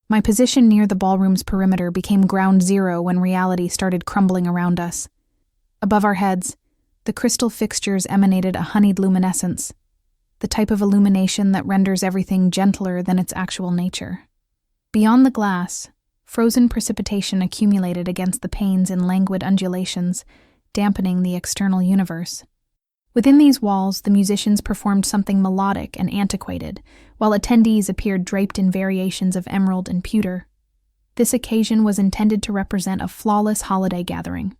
My position near the ballroom's perimeter became ground zero when reality started crumbling around us. Above our heads, the crystal fixtures emanated a honeyed luminescence, the type of illumination that renders everything gentler than its actual nature. Beyond the glass, frozen precipitation accumulated against the panes in languid undulations, dampening the external universe. Within these walls, the musicians performed something melodic and antiquated, while attendees appeared draped in variations of emerald and pewter. This occasion was intended to represent a flawless holiday gathering.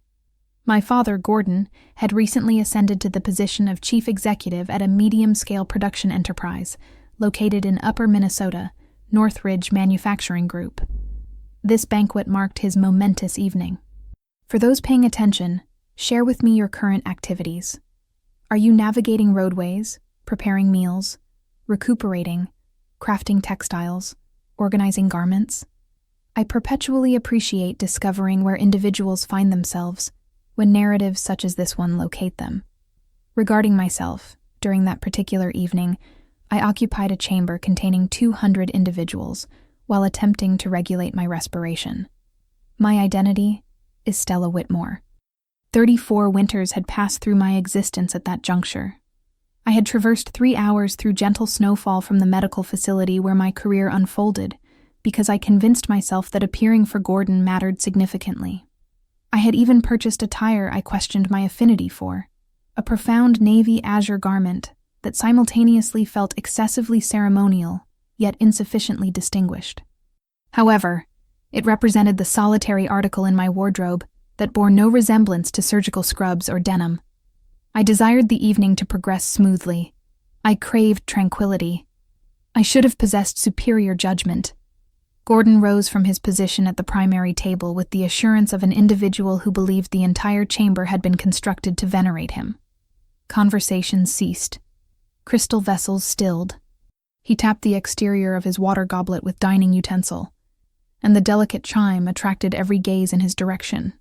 My father, Gordon, had recently ascended to the position of chief executive at a medium-scale production enterprise located in Upper Minnesota, Northridge Manufacturing Group. This banquet marked his momentous evening. For those paying attention, share with me your current activities. Are you navigating roadways, preparing meals, recuperating, crafting textiles, organizing garments? I perpetually appreciate discovering where individuals find themselves when narratives such as this one locate them. Regarding myself, during that particular evening, I occupied a chamber containing 200 individuals while attempting to regulate my respiration. My identity is Stella Whitmore. 34 winters had passed through my existence at that juncture. I had traversed 3 hours through gentle snowfall from the medical facility where my career unfolded, because I convinced myself that appearing for Gordon mattered significantly. I had even purchased attire I questioned my affinity for, a profound navy azure garment that simultaneously felt excessively ceremonial, yet insufficiently distinguished. However, it represented the solitary article in my wardrobe that bore no resemblance to surgical scrubs or denim. I desired the evening to progress smoothly. I craved tranquility. I should have possessed superior judgment. Gordon rose from his position at the primary table with the assurance of an individual who believed the entire chamber had been constructed to venerate him. Conversation ceased. Crystal vessels stilled. He tapped the exterior of his water goblet with dining utensil, and the delicate chime attracted every gaze in his direction.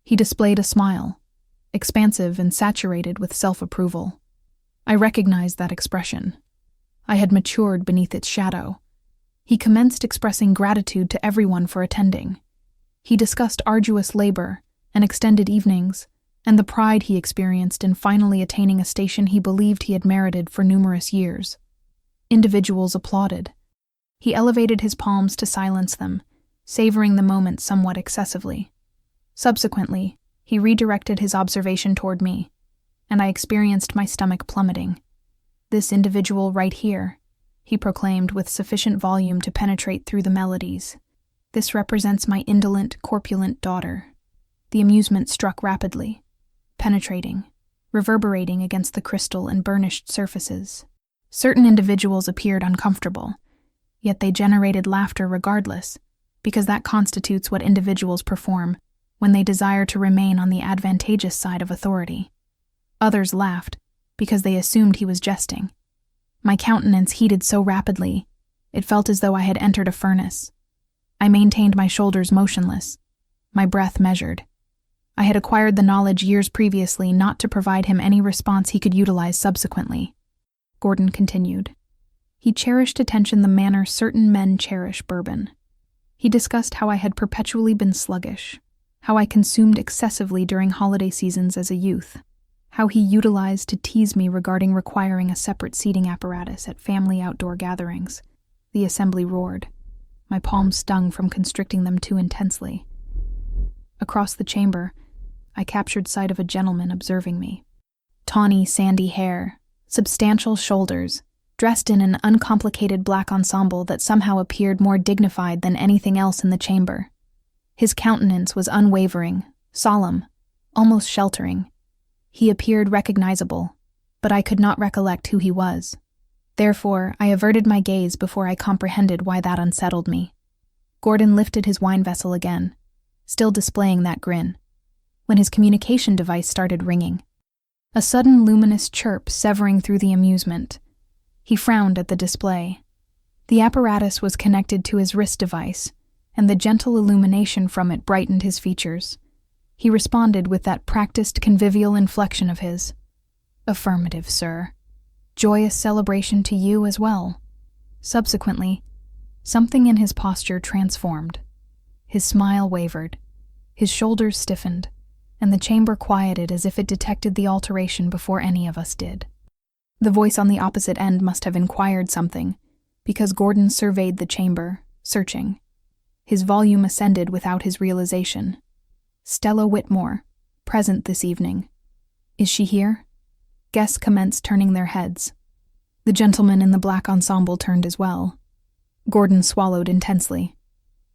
He displayed a smile, expansive and saturated with self-approval. I recognized that expression. I had matured beneath its shadow. He commenced expressing gratitude to everyone for attending. He discussed arduous labor and extended evenings, and the pride he experienced in finally attaining a station he believed he had merited for numerous years. Individuals applauded. He elevated his palms to silence them, savoring the moment somewhat excessively. Subsequently, he redirected his observation toward me, and I experienced my stomach plummeting. "This individual right here," he proclaimed with sufficient volume to penetrate through the melodies. "This represents my indolent, corpulent daughter." The amusement struck rapidly, penetrating, reverberating against the crystal and burnished surfaces. Certain individuals appeared uncomfortable, yet they generated laughter regardless, because that constitutes what individuals perform when they desire to remain on the advantageous side of authority. Others laughed because they assumed he was jesting. My countenance heated so rapidly, it felt as though I had entered a furnace. I maintained my shoulders motionless, my breath measured. I had acquired the knowledge years previously not to provide him any response he could utilize subsequently. Gordon continued. He cherished attention the manner certain men cherish bourbon. He discussed how I had perpetually been sluggish, how I consumed excessively during holiday seasons as a youth, how he utilized to tease me regarding requiring a separate seating apparatus at family outdoor gatherings. The assembly roared. My palms stung from constricting them too intensely. Across the chamber, I captured sight of a gentleman observing me. Tawny, sandy hair, substantial shoulders, dressed in an uncomplicated black ensemble that somehow appeared more dignified than anything else in the chamber. His countenance was unwavering, solemn, almost sheltering. He appeared recognizable, but I could not recollect who he was. Therefore, I averted my gaze before I comprehended why that unsettled me. Gordon lifted his wine vessel again, still displaying that grin, when his communication device started ringing. A sudden luminous chirp severing through the amusement. He frowned at the display. The apparatus was connected to his wrist device, and the gentle illumination from it brightened his features. He responded with that practiced convivial inflection of his. "Affirmative, sir. Joyous celebration to you as well." Subsequently, Something in his posture transformed. His smile wavered, his shoulders stiffened, and the chamber quieted as if it detected the alteration before any of us did. The voice on the opposite end must have inquired something, because Gordon surveyed the chamber, searching. His volume ascended without his realization. Stella Whitmore, present this evening. Is she here? Guests commenced turning their heads. The gentleman in the black ensemble turned as well. Gordon swallowed intensely.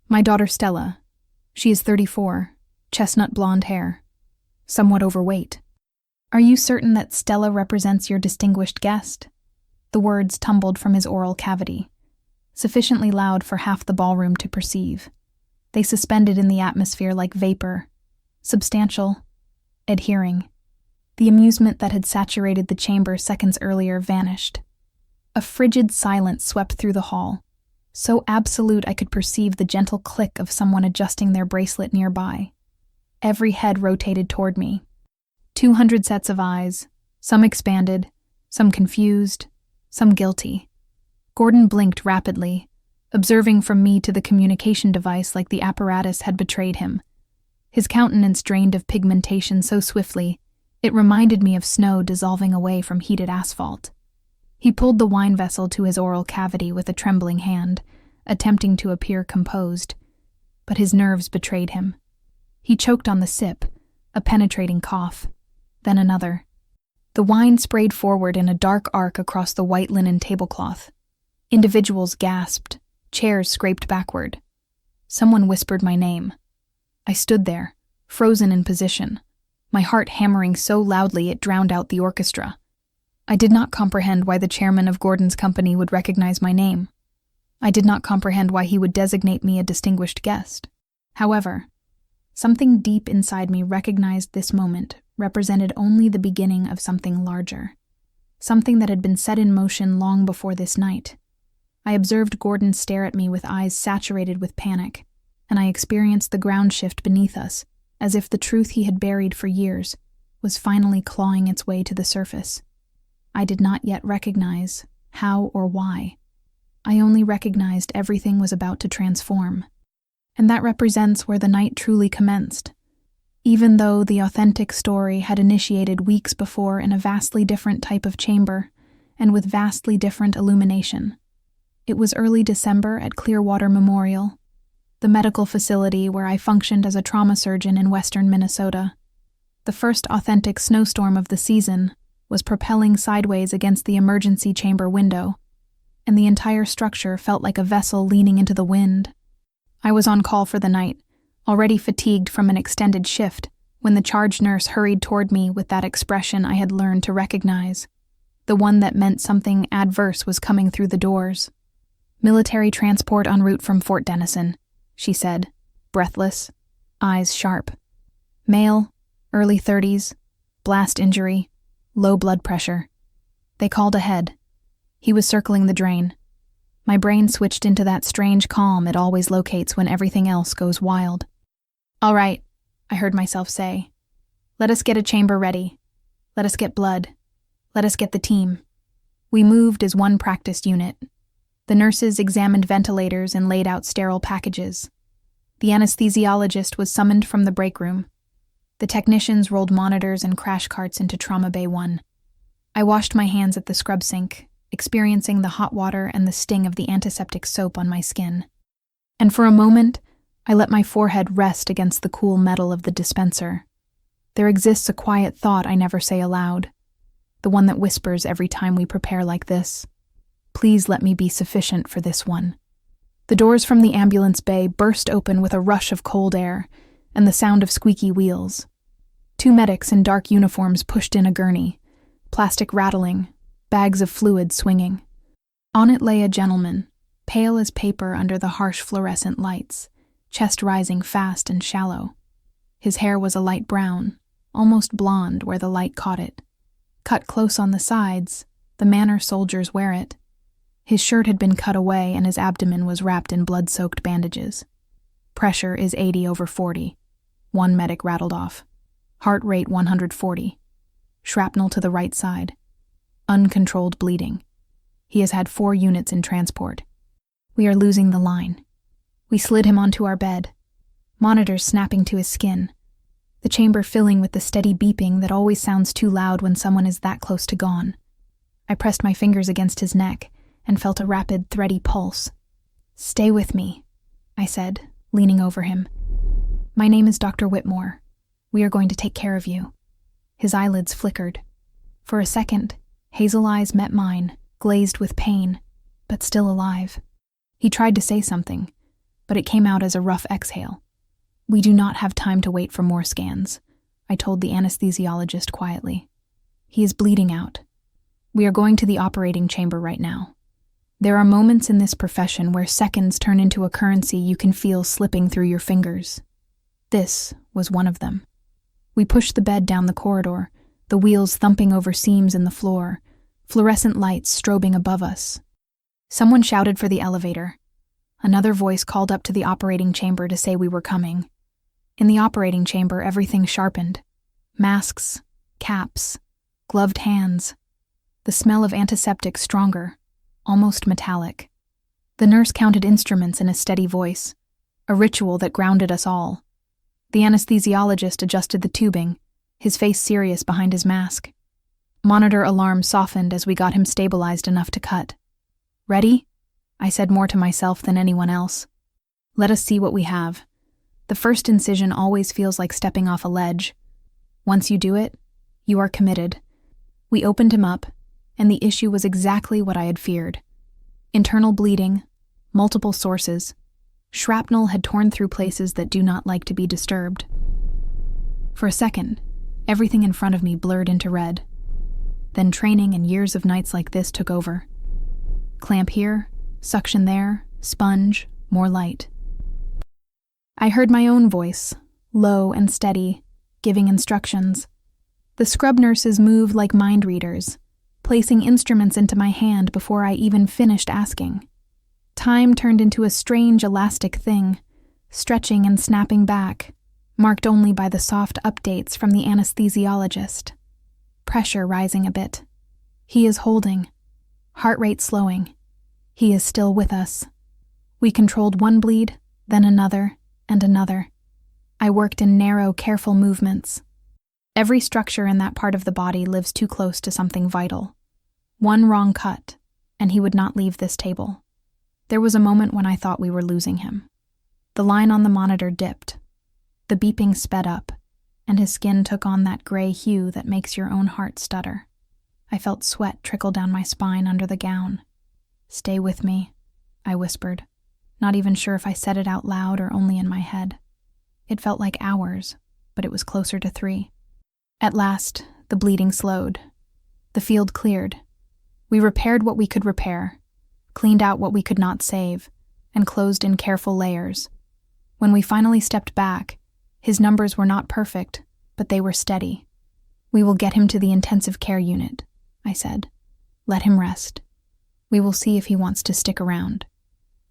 My daughter Stella. She is 34, chestnut blonde hair, somewhat overweight. Are you certain that Stella represents your distinguished guest? The words tumbled from his oral cavity, sufficiently loud for half the ballroom to perceive. They suspended in the atmosphere like vapor, substantial, adhering. The amusement that had saturated the chamber seconds earlier vanished. A frigid silence swept through the hall, so absolute I could perceive the gentle click of someone adjusting their bracelet nearby. Every head rotated toward me. 200 sets of eyes, some expanded, some confused, some guilty. Gordon blinked rapidly, observing from me to the communication device like the apparatus had betrayed him. His countenance drained of pigmentation so swiftly, it reminded me of snow dissolving away from heated asphalt. He pulled the wine vessel to his oral cavity with a trembling hand, attempting to appear composed, but his nerves betrayed him. He choked on the sip, a penetrating cough, then another. The wine sprayed forward in a dark arc across the white linen tablecloth. Individuals gasped, chairs scraped backward. Someone whispered my name. I stood there, frozen in position, my heart hammering so loudly it drowned out the orchestra. I did not comprehend why the chairman of Gordon's company would recognize my name. I did not comprehend why he would designate me a distinguished guest. However, something deep inside me recognized this moment represented only the beginning of something larger, something that had been set in motion long before this night. I observed Gordon stare at me with eyes saturated with panic, and I experienced the ground shift beneath us, as if the truth he had buried for years was finally clawing its way to the surface. I did not yet recognize how or why. I only recognized everything was about to transform. And that represents where the night truly commenced. Even though the authentic story had initiated weeks before in a vastly different type of chamber, and with vastly different illumination. It was early December at Clearwater Memorial, the medical facility where I functioned as a trauma surgeon in western Minnesota. The first authentic snowstorm of the season was propelling sideways against the emergency chamber window, and the entire structure felt like a vessel leaning into the wind. I was on call for the night, already fatigued from an extended shift, when the charge nurse hurried toward me with that expression I had learned to recognize, the one that meant something adverse was coming through the doors. Military transport en route from Fort Denison, she said, breathless, eyes sharp. Male, early 30s, blast injury, low blood pressure. They called ahead. He was circling the drain. My brain switched into that strange calm it always locates when everything else goes wild. All right, I heard myself say. Let us get a chamber ready. Let us get blood. Let us get the team. We moved as one practiced unit. The nurses examined ventilators and laid out sterile packages. The anesthesiologist was summoned from the break room. The technicians rolled monitors and crash carts into Trauma Bay 1. I washed my hands at the scrub sink, experiencing the hot water and the sting of the antiseptic soap on my skin. And for a moment, I let my forehead rest against the cool metal of the dispenser. There exists a quiet thought I never say aloud, the one that whispers every time we prepare like this. Please let me be sufficient for this one. The doors from the ambulance bay burst open with a rush of cold air and the sound of squeaky wheels. 2 medics in dark uniforms pushed in a gurney, plastic rattling, bags of fluid swinging. On it lay a gentleman, pale as paper under the harsh fluorescent lights, chest rising fast and shallow. His hair was a light brown, almost blonde where the light caught it. Cut close on the sides, the manner soldiers wear it. His shirt had been cut away and his abdomen was wrapped in blood-soaked bandages. Pressure is 80/40. One medic rattled off. Heart rate 140. Shrapnel to the right side. Uncontrolled bleeding. He has had 4 units in transport. We are losing the line. We slid him onto our bed, monitors snapping to his skin, the chamber filling with the steady beeping that always sounds too loud when someone is that close to gone. I pressed my fingers against his neck and felt a rapid, thready pulse. "Stay with me," I said, leaning over him. "My name is Dr. Whitmore. We are going to take care of you." His eyelids flickered. For a second, hazel eyes met mine, glazed with pain, but still alive. He tried to say something, but it came out as a rough exhale. "We do not have time to wait for more scans," I told the anesthesiologist quietly. "He is bleeding out. We are going to the operating chamber right now." There are moments in this profession where seconds turn into a currency you can feel slipping through your fingers. This was one of them. We pushed the bed down the corridor, the wheels thumping over seams in the floor, fluorescent lights strobing above us. Someone shouted for the elevator. Another voice called up to the operating chamber to say we were coming. In the operating chamber, everything sharpened. Masks, caps, gloved hands. The smell of antiseptic stronger, almost metallic. The nurse counted instruments in a steady voice, a ritual that grounded us all. The anesthesiologist adjusted the tubing, his face serious behind his mask. Monitor alarm softened as we got him stabilized enough to cut. "Ready?" I said more to myself than anyone else. "Let us see what we have." The first incision always feels like stepping off a ledge. Once you do it, you are committed. We opened him up, and the issue was exactly what I had feared. Internal bleeding, multiple sources. Shrapnel had torn through places that do not like to be disturbed. For a second, everything in front of me blurred into red. Then training and years of nights like this took over. Clamp here, suction there, sponge, more light. I heard my own voice, low and steady, giving instructions. The scrub nurses moved like mind readers, placing instruments into my hand before I even finished asking. Time turned into a strange elastic thing, stretching and snapping back, marked only by the soft updates from the anesthesiologist. Pressure rising a bit. He is holding. Heart rate slowing. He is still with us. We controlled one bleed, then another, and another. I worked in narrow, careful movements. Every structure in that part of the body lives too close to something vital. One wrong cut, and he would not leave this table. There was a moment when I thought we were losing him. The line on the monitor dipped. The beeping sped up, and his skin took on that gray hue that makes your own heart stutter. I felt sweat trickle down my spine under the gown. "Stay with me," I whispered, not even sure if I said it out loud or only in my head. It felt like hours, but it was closer to 3. At last, the bleeding slowed. The field cleared. We repaired what we could repair, cleaned out what we could not save, and closed in careful layers. When we finally stepped back, his numbers were not perfect, but they were steady. "We will get him to the intensive care unit," I said. "Let him rest. We will see if he wants to stick around."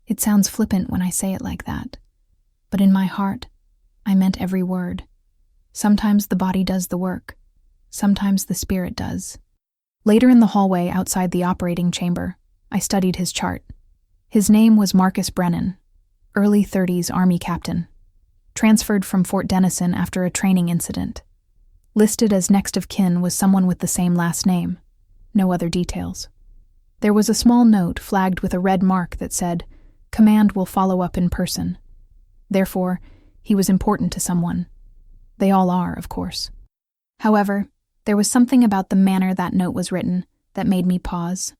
It sounds flippant when I say it like that, but in my heart, I meant every word. Sometimes the body does the work. Sometimes the spirit does. Later in the hallway outside the operating chamber, I studied his chart. His name was Marcus Brennan, early 30s Army captain. Transferred from Fort Denison after a training incident. Listed as next of kin was someone with the same last name. No other details. There was a small note flagged with a red mark that said, "Command will follow up in person." Therefore, he was important to someone. They all are, of course. However, there was something about the manner that note was written that made me pause.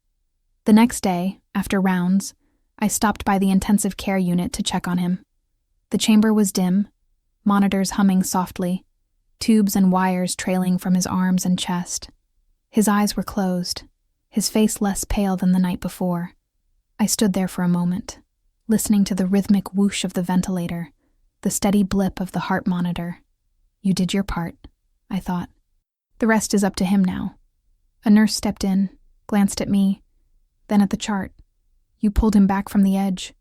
The next day, after rounds, I stopped by the intensive care unit to check on him. The chamber was dim, monitors humming softly, tubes and wires trailing from his arms and chest. His eyes were closed, his face less pale than the night before. I stood there for a moment, listening to the rhythmic whoosh of the ventilator, the steady blip of the heart monitor. You did your part, I thought. The rest is up to him now. A nurse stepped in, glanced at me, then at the chart. You pulled him back from the edge,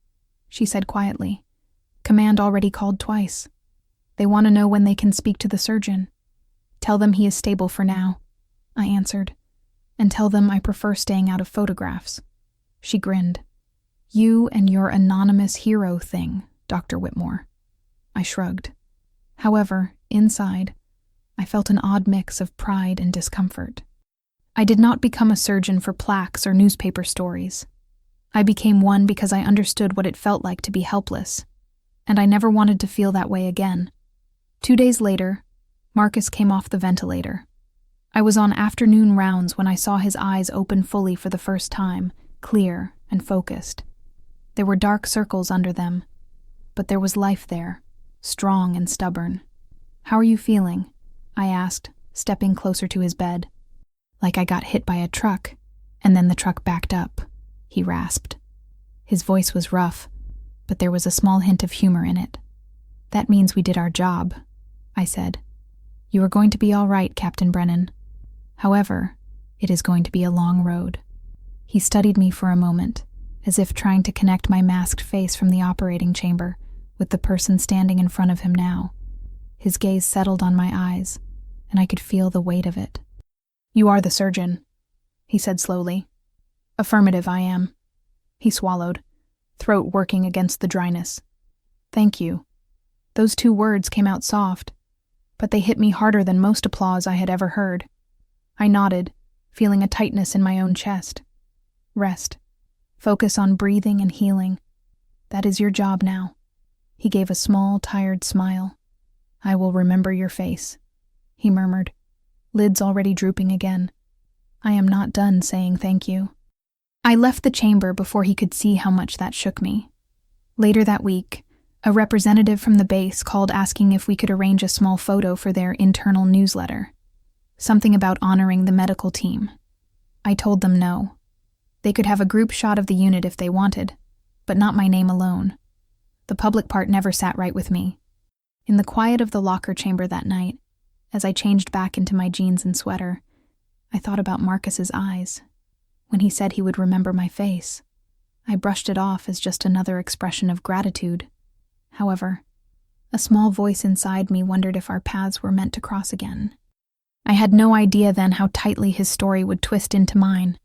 she said quietly. Command already called twice. They want to know when they can speak to the surgeon. Tell them he is stable for now, I answered, and tell them I prefer staying out of photographs. She grinned. You and your anonymous hero thing, Dr. Whitmore. I shrugged. However, inside, I felt an odd mix of pride and discomfort. I did not become a surgeon for plaques or newspaper stories. I became one because I understood what it felt like to be helpless, and I never wanted to feel that way again. 2 days later, Marcus came off the ventilator. I was on afternoon rounds when I saw his eyes open fully for the first time, clear and focused. There were dark circles under them, but there was life there, strong and stubborn. "How are you feeling?" I asked, stepping closer to his bed. "Like I got hit by a truck, and then the truck backed up," he rasped. His voice was rough, but there was a small hint of humor in it. "That means we did our job," I said. "You are going to be all right, Captain Brennan. However, it is going to be a long road." He studied me for a moment, as if trying to connect my masked face from the operating chamber with the person standing in front of him now. His gaze settled on my eyes, and I could feel the weight of it. "You are the surgeon," he said slowly. "Affirmative, I am." He swallowed, throat working against the dryness. "Thank you." Those 2 words came out soft, but they hit me harder than most applause I had ever heard. I nodded, feeling a tightness in my own chest. "Rest. Focus on breathing and healing. That is your job now." He gave a small, tired smile. "I will remember your face," he murmured, lids already drooping again. "I am not done saying thank you." I left the chamber before he could see how much that shook me. Later that week, a representative from the base called asking if we could arrange a small photo for their internal newsletter. Something about honoring the medical team. I told them no. They could have a group shot of the unit if they wanted, but not my name alone. The public part never sat right with me. In the quiet of the locker chamber that night, as I changed back into my jeans and sweater, I thought about Marcus's eyes. When he said he would remember my face, I brushed it off as just another expression of gratitude. However, a small voice inside me wondered if our paths were meant to cross again. I had no idea then how tightly his story would twist into mine,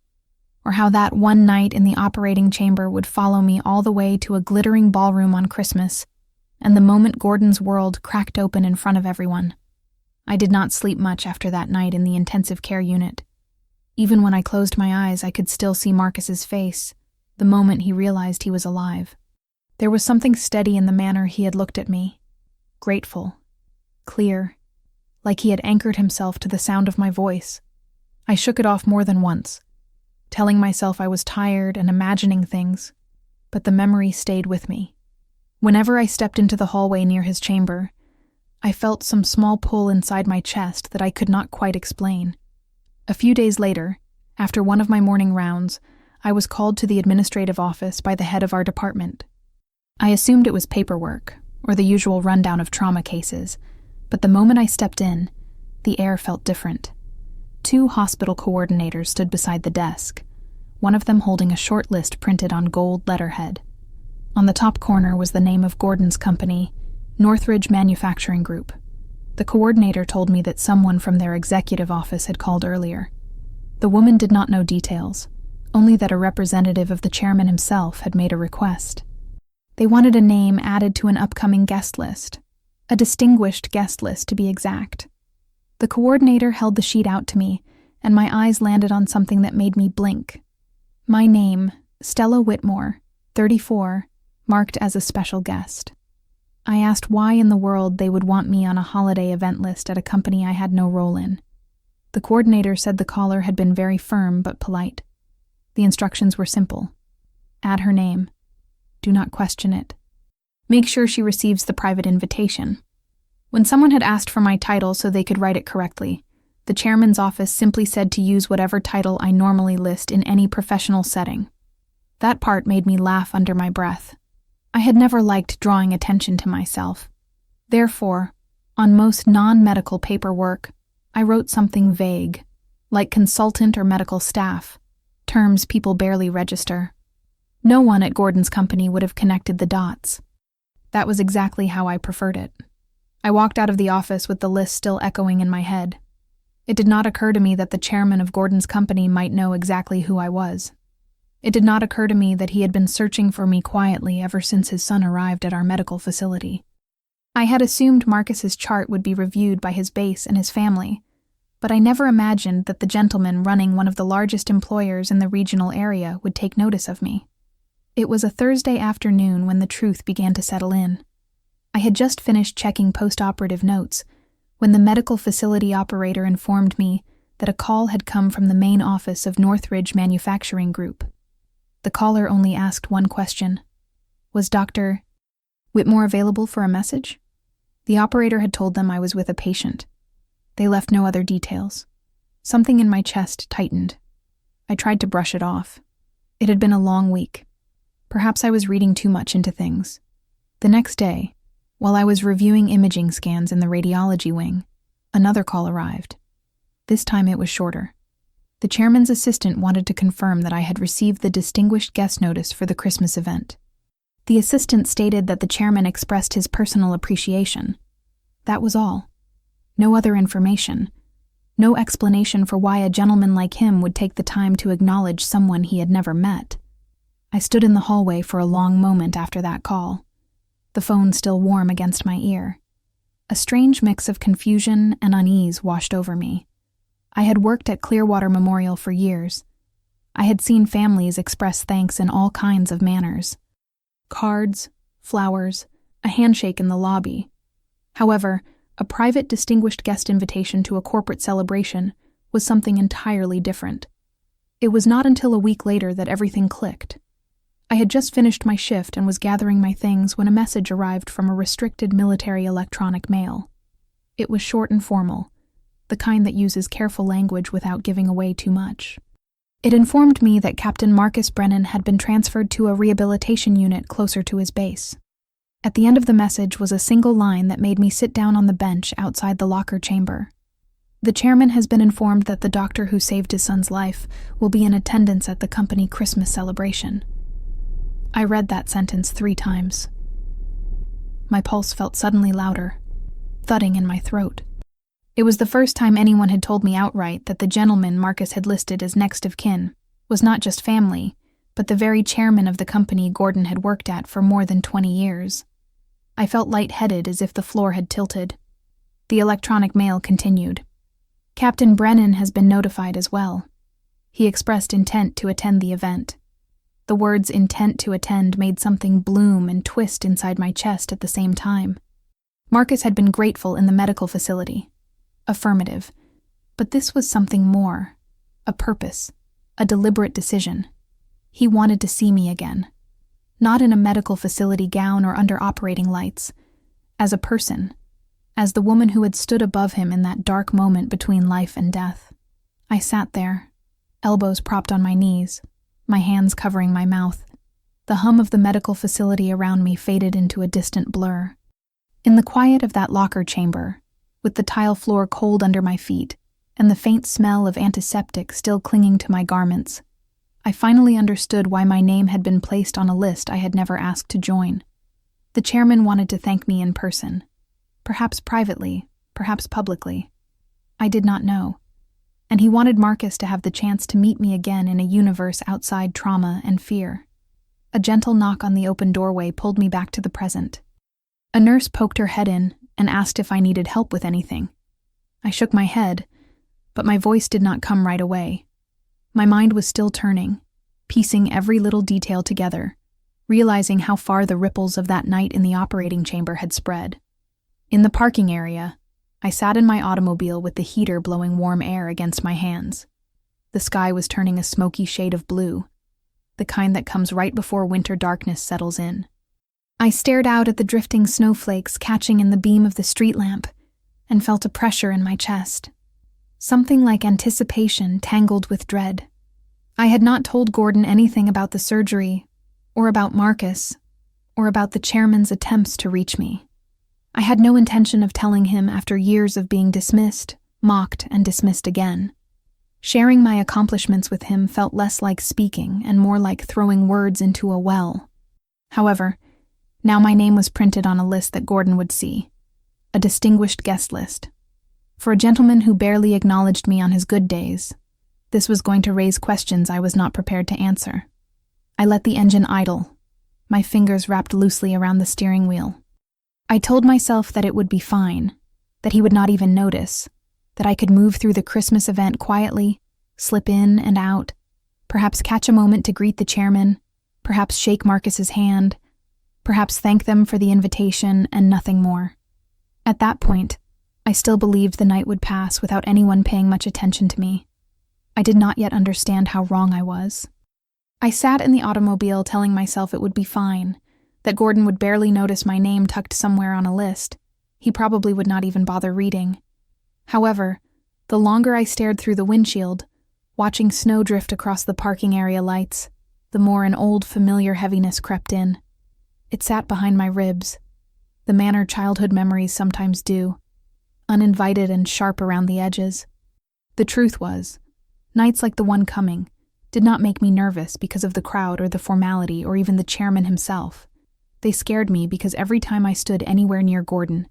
or how that one night in the operating chamber would follow me all the way to a glittering ballroom on Christmas, and the moment Gordon's world cracked open in front of everyone. I did not sleep much after that night in the intensive care unit. Even when I closed my eyes, I could still see Marcus's face, the moment he realized he was alive. There was something steady in the manner he had looked at me. Grateful. Clear. Like he had anchored himself to the sound of my voice. I shook it off more than once, telling myself I was tired and imagining things, but the memory stayed with me. Whenever I stepped into the hallway near his chamber, I felt some small pull inside my chest that I could not quite explain. A few days later, after one of my morning rounds, I was called to the administrative office by the head of our department. I assumed it was paperwork, or the usual rundown of trauma cases, but the moment I stepped in, the air felt different. 2 hospital coordinators stood beside the desk, one of them holding a short list printed on gold letterhead. On the top corner was the name of Gordon's company, Northridge Manufacturing Group. The coordinator told me that someone from their executive office had called earlier. The woman did not know details, only that a representative of the chairman himself had made a request. They wanted a name added to an upcoming guest list, a distinguished guest list to be exact. The coordinator held the sheet out to me, and my eyes landed on something that made me blink. My name, Stella Whitmore, 34, marked as a special guest. I asked why in the world they would want me on a holiday event list at a company I had no role in. The coordinator said the caller had been very firm but polite. The instructions were simple. Add her name. Do not question it. Make sure she receives the private invitation. When someone had asked for my title so they could write it correctly, the chairman's office simply said to use whatever title I normally list in any professional setting. That part made me laugh under my breath. I had never liked drawing attention to myself. Therefore, on most non-medical paperwork, I wrote something vague, like consultant or medical staff, terms people barely register. No one at Gordon's company would have connected the dots. That was exactly how I preferred it. I walked out of the office with the list still echoing in my head. It did not occur to me that the chairman of Gordon's company might know exactly who I was. It did not occur to me that he had been searching for me quietly ever since his son arrived at our medical facility. I had assumed Marcus's chart would be reviewed by his base and his family, but I never imagined that the gentleman running one of the largest employers in the regional area would take notice of me. It was a Thursday afternoon when the truth began to settle in. I had just finished checking post-operative notes when the medical facility operator informed me that a call had come from the main office of Northridge Manufacturing Group. The caller only asked one question. Was Dr. Whitmore available for a message? The operator had told them I was with a patient. They left no other details. Something in my chest tightened. I tried to brush it off. It had been a long week. Perhaps I was reading too much into things. The next day, while I was reviewing imaging scans in the radiology wing, another call arrived. This time it was shorter. The chairman's assistant wanted to confirm that I had received the distinguished guest notice for the Christmas event. The assistant stated that the chairman expressed his personal appreciation. That was all. No other information. No explanation for why a gentleman like him would take the time to acknowledge someone he had never met. I stood in the hallway for a long moment after that call, the phone still warm against my ear. A strange mix of confusion and unease washed over me. I had worked at Clearwater Memorial for years. I had seen families express thanks in all kinds of manners. Cards, flowers, a handshake in the lobby. However, a private distinguished guest invitation to a corporate celebration was something entirely different. It was not until a week later that everything clicked. I had just finished my shift and was gathering my things when a message arrived from a restricted military electronic mail. It was short and formal, the kind that uses careful language without giving away too much. It informed me that Captain Marcus Brennan had been transferred to a rehabilitation unit closer to his base. At the end of the message was a single line that made me sit down on the bench outside the locker chamber. The chairman has been informed that the doctor who saved his son's life will be in attendance at the company Christmas celebration. I read that sentence 3 times. My pulse felt suddenly louder, thudding in my throat. It was the first time anyone had told me outright that the gentleman Marcus had listed as next of kin was not just family, but the very chairman of the company Gordon had worked at for more than 20 years. I felt lightheaded as if the floor had tilted. The electronic mail continued. Captain Brennan has been notified as well. He expressed intent to attend the event. The words intent to attend made something bloom and twist inside my chest at the same time. Marcus had been grateful in the medical facility. Affirmative. But this was something more. A purpose. A deliberate decision. He wanted to see me again. Not in a medical facility gown or under operating lights. As a person. As the woman who had stood above him in that dark moment between life and death. I sat there, elbows propped on my knees, my hands covering my mouth. The hum of the medical facility around me faded into a distant blur. In the quiet of that locker chamber, with the tile floor cold under my feet and the faint smell of antiseptic still clinging to my garments, I finally understood why my name had been placed on a list I had never asked to join. The chairman wanted to thank me in person, perhaps privately, perhaps publicly. I did not know. And he wanted Marcus to have the chance to meet me again in a universe outside trauma and fear. A gentle knock on the open doorway pulled me back to the present. A nurse poked her head in and asked if I needed help with anything. I shook my head, but my voice did not come right away. My mind was still turning, piecing every little detail together, realizing how far the ripples of that night in the operating chamber had spread. In the parking area, I sat in my automobile with the heater blowing warm air against my hands. The sky was turning a smoky shade of blue, the kind that comes right before winter darkness settles in. I stared out at the drifting snowflakes catching in the beam of the street lamp and felt a pressure in my chest. Something like anticipation tangled with dread. I had not told Gordon anything about the surgery, or about Marcus, or about the chairman's attempts to reach me. I had no intention of telling him after years of being dismissed, mocked, and dismissed again. Sharing my accomplishments with him felt less like speaking and more like throwing words into a well. However, now my name was printed on a list that Gordon would see. A distinguished guest list. For a gentleman who barely acknowledged me on his good days, this was going to raise questions I was not prepared to answer. I let the engine idle, my fingers wrapped loosely around the steering wheel. I told myself that it would be fine, that he would not even notice, that I could move through the Christmas event quietly, slip in and out, perhaps catch a moment to greet the chairman, perhaps shake Marcus's hand, perhaps thank them for the invitation and nothing more. At that point, I still believed the night would pass without anyone paying much attention to me. I did not yet understand how wrong I was. I sat in the automobile telling myself it would be fine, that Gordon would barely notice my name tucked somewhere on a list. He probably would not even bother reading. However, the longer I stared through the windshield, watching snow drift across the parking area lights, the more an old familiar heaviness crept in. It sat behind my ribs, the manner childhood memories sometimes do, uninvited and sharp around the edges. The truth was, nights like the one coming did not make me nervous because of the crowd or the formality or even the chairman himself. They scared me because every time I stood anywhere near Gordon,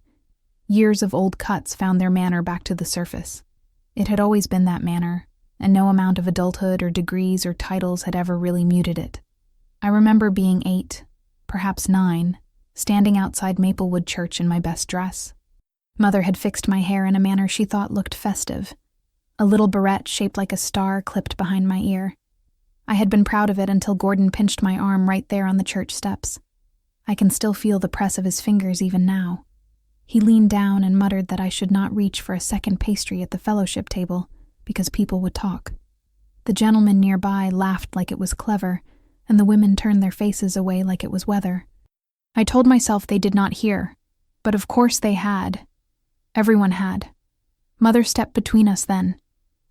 years of old cuts found their manner back to the surface. It had always been that manner, and no amount of adulthood or degrees or titles had ever really muted it. I remember being 8, perhaps 9, standing outside Maplewood Church in my best dress. Mother had fixed my hair in a manner she thought looked festive. A little barrette shaped like a star clipped behind my ear. I had been proud of it until Gordon pinched my arm right there on the church steps. I can still feel the press of his fingers even now. He leaned down and muttered that I should not reach for a second pastry at the fellowship table because people would talk. The gentleman nearby laughed like it was clever, and the women turned their faces away like it was weather. I told myself they did not hear, but of course they had. Everyone had. Mother stepped between us then,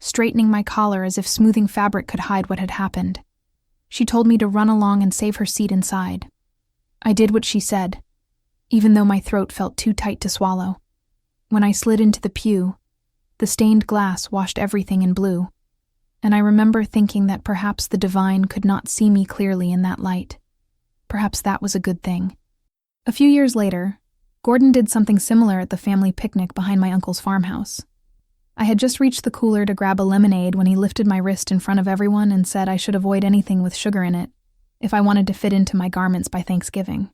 straightening my collar as if smoothing fabric could hide what had happened. She told me to run along and save her seat inside. I did what she said, even though my throat felt too tight to swallow. When I slid into the pew, the stained glass washed everything in blue, and I remember thinking that perhaps the divine could not see me clearly in that light. Perhaps that was a good thing. A few years later, Gordon did something similar at the family picnic behind my uncle's farmhouse. I had just reached the cooler to grab a lemonade when he lifted my wrist in front of everyone and said I should avoid anything with sugar in it if I wanted to fit into my garments by Thanksgiving.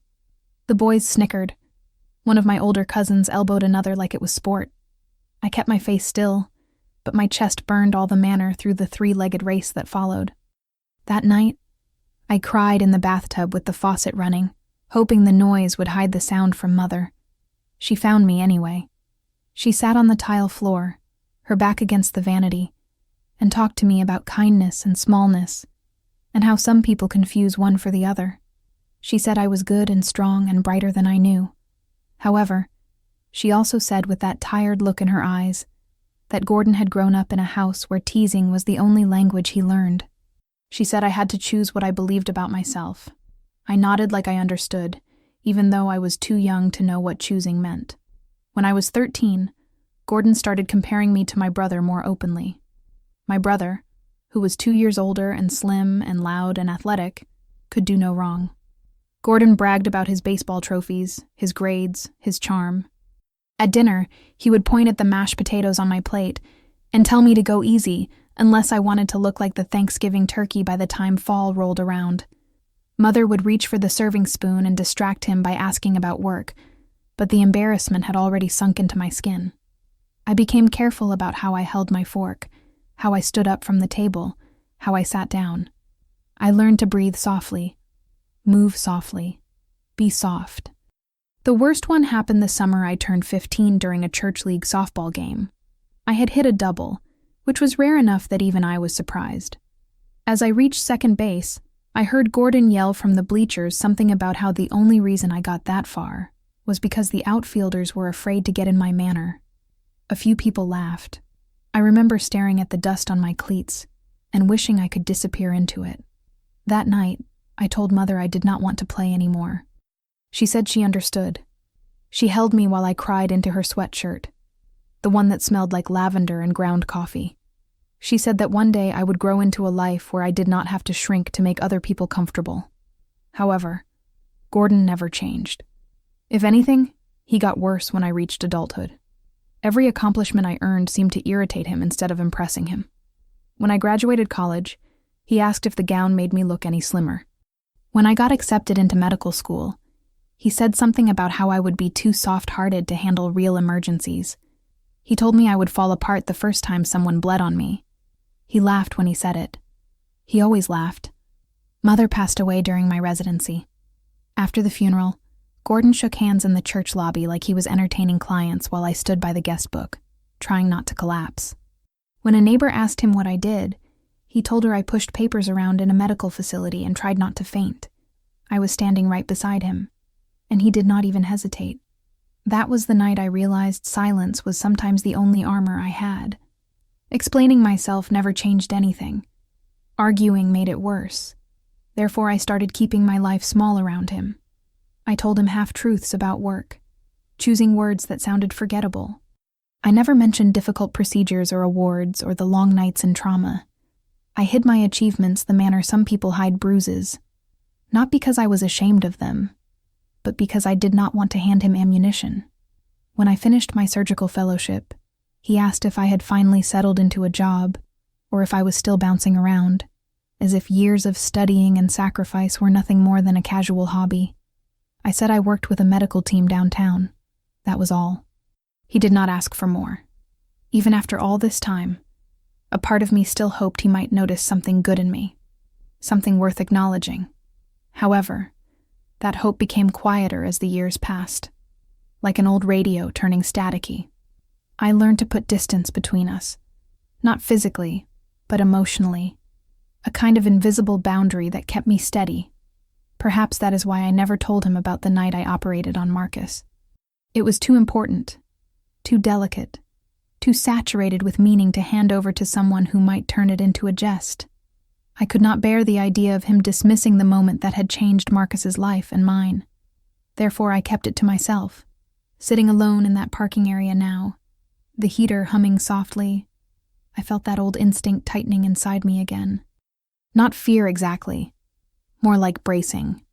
The boys snickered. One of my older cousins elbowed another like it was sport. I kept my face still, but my chest burned all the manner through the 3-legged race that followed. That night, I cried in the bathtub with the faucet running, hoping the noise would hide the sound from Mother. She found me anyway. She sat on the tile floor, her back against the vanity, and talked to me about kindness and smallness, and how some people confuse one for the other. She said I was good and strong and brighter than I knew. However, she also said with that tired look in her eyes that Gordon had grown up in a house where teasing was the only language he learned. She said I had to choose what I believed about myself. I nodded like I understood, even though I was too young to know what choosing meant. When I was 13, Gordon started comparing me to my brother more openly. My brother, who was 2 years older and slim and loud and athletic, could do no wrong. Gordon bragged about his baseball trophies, his grades, his charm. At dinner, he would point at the mashed potatoes on my plate and tell me to go easy unless I wanted to look like the Thanksgiving turkey by the time fall rolled around. Mother would reach for the serving spoon and distract him by asking about work, but the embarrassment had already sunk into my skin. I became careful about how I held my fork, how I stood up from the table, how I sat down. I learned to breathe softly, move softly, be soft. The worst one happened the summer I turned 15 during a church league softball game. I had hit a double, which was rare enough that even I was surprised. As I reached second base, I heard Gordon yell from the bleachers something about how the only reason I got that far was because the outfielders were afraid to get in my manner. A few people laughed. I remember staring at the dust on my cleats and wishing I could disappear into it. That night, I told Mother I did not want to play anymore. She said she understood. She held me while I cried into her sweatshirt, the one that smelled like lavender and ground coffee. She said that one day I would grow into a life where I did not have to shrink to make other people comfortable. However, Gordon never changed. If anything, he got worse when I reached adulthood. Every accomplishment I earned seemed to irritate him instead of impressing him. When I graduated college, he asked if the gown made me look any slimmer. When I got accepted into medical school, he said something about how I would be too soft-hearted to handle real emergencies. He told me I would fall apart the first time someone bled on me. He laughed when he said it. He always laughed. Mother passed away during my residency. After the funeral, Gordon shook hands in the church lobby like he was entertaining clients while I stood by the guest book, trying not to collapse. When a neighbor asked him what I did, he told her I pushed papers around in a medical facility and tried not to faint. I was standing right beside him, and he did not even hesitate. That was the night I realized silence was sometimes the only armor I had. Explaining myself never changed anything. Arguing made it worse. Therefore, I started keeping my life small around him. I told him half-truths about work, choosing words that sounded forgettable. I never mentioned difficult procedures or awards or the long nights in trauma. I hid my achievements the manner some people hide bruises, not because I was ashamed of them, but because I did not want to hand him ammunition. When I finished my surgical fellowship, he asked if I had finally settled into a job, or if I was still bouncing around, as if years of studying and sacrifice were nothing more than a casual hobby. I said I worked with a medical team downtown. That was all. He did not ask for more. Even after all this time, a part of me still hoped he might notice something good in me, something worth acknowledging. However, that hope became quieter as the years passed, like an old radio turning staticky. I learned to put distance between us, not physically, but emotionally, a kind of invisible boundary that kept me steady. Perhaps that is why I never told him about the night I operated on Marcus. It was too important, too delicate, too saturated with meaning to hand over to someone who might turn it into a jest. I could not bear the idea of him dismissing the moment that had changed Marcus's life and mine. Therefore, I kept it to myself, sitting alone in that parking area now, the heater humming softly. I felt that old instinct tightening inside me again. Not fear exactly, more like bracing,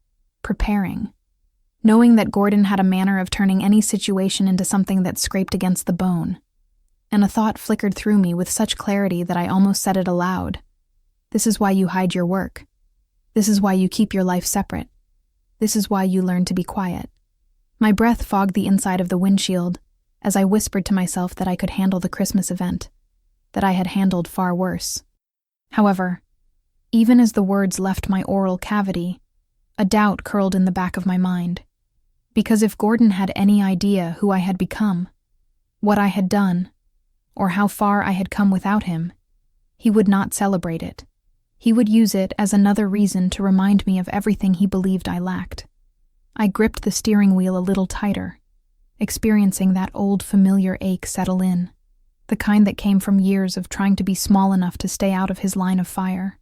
preparing, knowing that Gordon had a manner of turning any situation into something that scraped against the bone. And a thought flickered through me with such clarity that I almost said it aloud. This is why you hide your work. This is why you keep your life separate. This is why you learn to be quiet. My breath fogged the inside of the windshield as I whispered to myself that I could handle the Christmas event, that I had handled far worse. However, even as the words left my oral cavity, a doubt curled in the back of my mind. Because if Gordon had any idea who I had become, what I had done, or how far I had come without him, he would not celebrate it. He would use it as another reason to remind me of everything he believed I lacked. I gripped the steering wheel a little tighter, experiencing that old familiar ache settle in, the kind that came from years of trying to be small enough to stay out of his line of fire.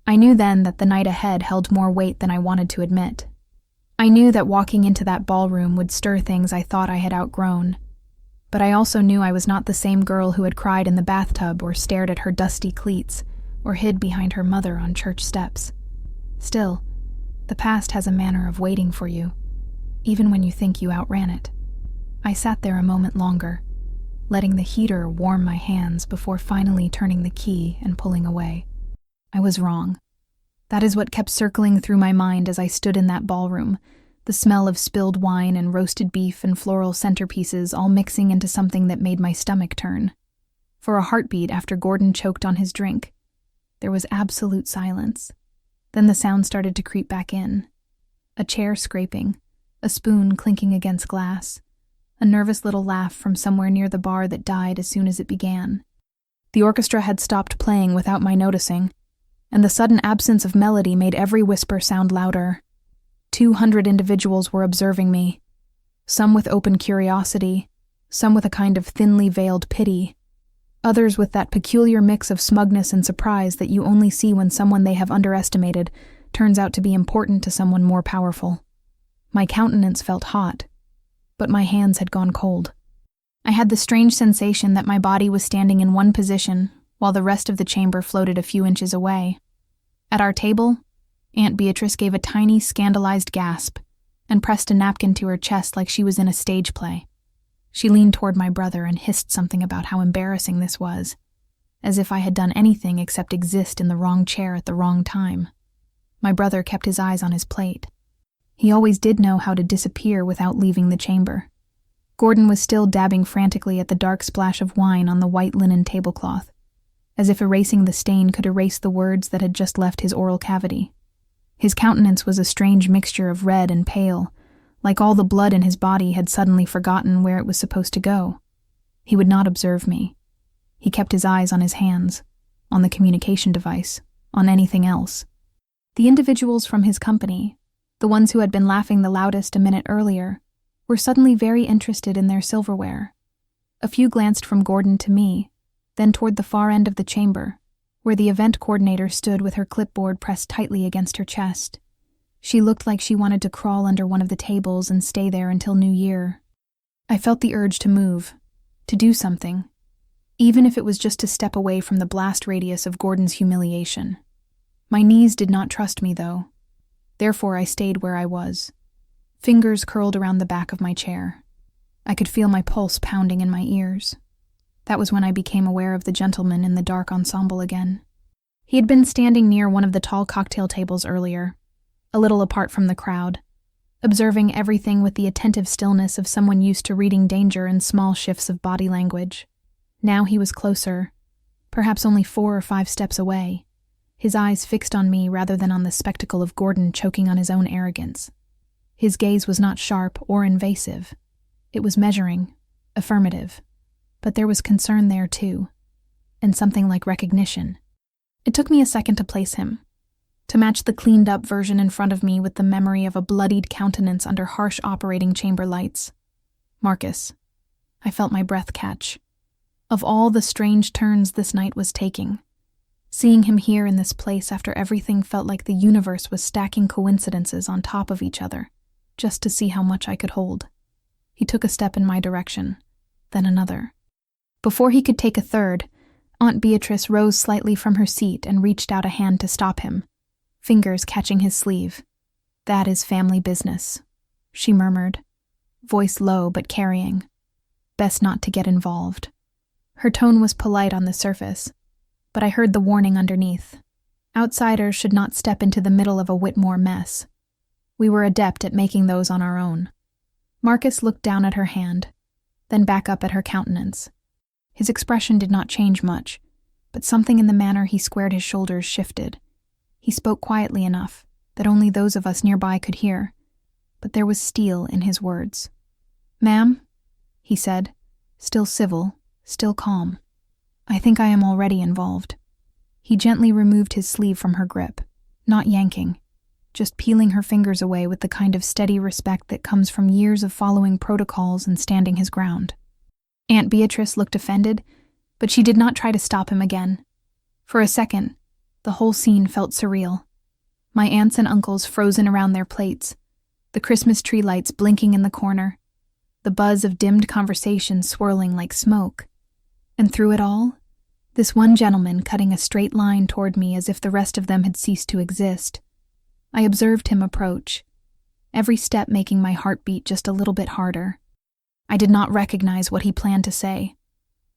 I knew then that the night ahead held more weight than I wanted to admit. I knew that walking into that ballroom would stir things I thought I had outgrown, but I also knew I was not the same girl who had cried in the bathtub or stared at her dusty cleats or hid behind her mother on church steps. Still, the past has a manner of waiting for you, even when you think you outran it. I sat there a moment longer, letting the heater warm my hands before finally turning the key and pulling away. I was wrong. That is what kept circling through my mind as I stood in that ballroom, the smell of spilled wine and roasted beef and floral centerpieces all mixing into something that made my stomach turn. For a heartbeat after Gordon choked on his drink, there was absolute silence. Then the sound started to creep back in. A chair scraping, a spoon clinking against glass, a nervous little laugh from somewhere near the bar that died as soon as it began. The orchestra had stopped playing without my noticing, and the sudden absence of melody made every whisper sound louder. 200 individuals were observing me, some with open curiosity, some with a kind of thinly veiled pity, others with that peculiar mix of smugness and surprise that you only see when someone they have underestimated turns out to be important to someone more powerful. My countenance felt hot, but my hands had gone cold. I had the strange sensation that my body was standing in one position while the rest of the chamber floated a few inches away. At our table, Aunt Beatrice gave a tiny, scandalized gasp and pressed a napkin to her chest like she was in a stage play. She leaned toward my brother and hissed something about how embarrassing this was, as if I had done anything except exist in the wrong chair at the wrong time. My brother kept his eyes on his plate. He always did know how to disappear without leaving the chamber. Gordon was still dabbing frantically at the dark splash of wine on the white linen tablecloth, as if erasing the stain could erase the words that had just left his oral cavity. His countenance was a strange mixture of red and pale, like all the blood in his body had suddenly forgotten where it was supposed to go. He would not observe me. He kept his eyes on his hands, on the communication device, on anything else. The individuals from his company, the ones who had been laughing the loudest a minute earlier, were suddenly very interested in their silverware. A few glanced from Gordon to me, then toward the far end of the chamber, where the event coordinator stood with her clipboard pressed tightly against her chest. She looked like she wanted to crawl under one of the tables and stay there until New Year. I felt the urge to move, to do something, even if it was just to step away from the blast radius of Gordon's humiliation. My knees did not trust me, though. Therefore, I stayed where I was. Fingers curled around the back of my chair. I could feel my pulse pounding in my ears. That was when I became aware of the gentleman in the dark ensemble again. He had been standing near one of the tall cocktail tables earlier, a little apart from the crowd, observing everything with the attentive stillness of someone used to reading danger in small shifts of body language. Now he was closer, perhaps only 4 or 5 steps away, his eyes fixed on me rather than on the spectacle of Gordon choking on his own arrogance. His gaze was not sharp or invasive. It was measuring, affirmative. But there was concern there too, and something like recognition. It took me a second to place him, to match the cleaned-up version in front of me with the memory of a bloodied countenance under harsh operating chamber lights. Marcus. I felt my breath catch. Of all the strange turns this night was taking, seeing him here in this place after everything felt like the universe was stacking coincidences on top of each other, just to see how much I could hold. He took a step in my direction, then another. Before he could take a third, Aunt Beatrice rose slightly from her seat and reached out a hand to stop him, fingers catching his sleeve. "That is family business," she murmured, voice low but carrying. "Best not to get involved." Her tone was polite on the surface, but I heard the warning underneath. Outsiders should not step into the middle of a Whitmore mess. We were adept at making those on our own. Marcus looked down at her hand, then back up at her countenance. His expression did not change much, but something in the manner he squared his shoulders shifted. He spoke quietly enough that only those of us nearby could hear, but there was steel in his words. "Ma'am," he said, still civil, still calm. "I think I am already involved." He gently removed his sleeve from her grip, not yanking, just peeling her fingers away with the kind of steady respect that comes from years of following protocols and standing his ground. Aunt Beatrice looked offended, but she did not try to stop him again. For a second, the whole scene felt surreal. My aunts and uncles frozen around their plates, the Christmas tree lights blinking in the corner, the buzz of dimmed conversation swirling like smoke. And through it all, this one gentleman cutting a straight line toward me as if the rest of them had ceased to exist. I observed him approach, every step making my heart beat just a little bit harder. I did not recognize what he planned to say.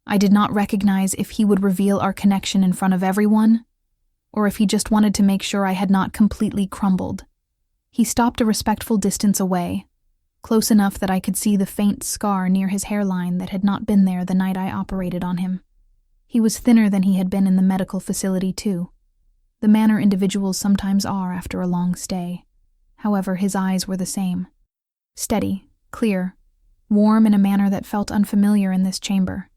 I did not recognize if he would reveal our connection in front of everyone, or if he just wanted to make sure I had not completely crumbled. He stopped a respectful distance away, close enough that I could see the faint scar near his hairline that had not been there the night I operated on him. He was thinner than he had been in the medical facility, too. The manner individuals sometimes are after a long stay. However, his eyes were the same. Steady, clear, warm in a manner that felt unfamiliar in this chamber.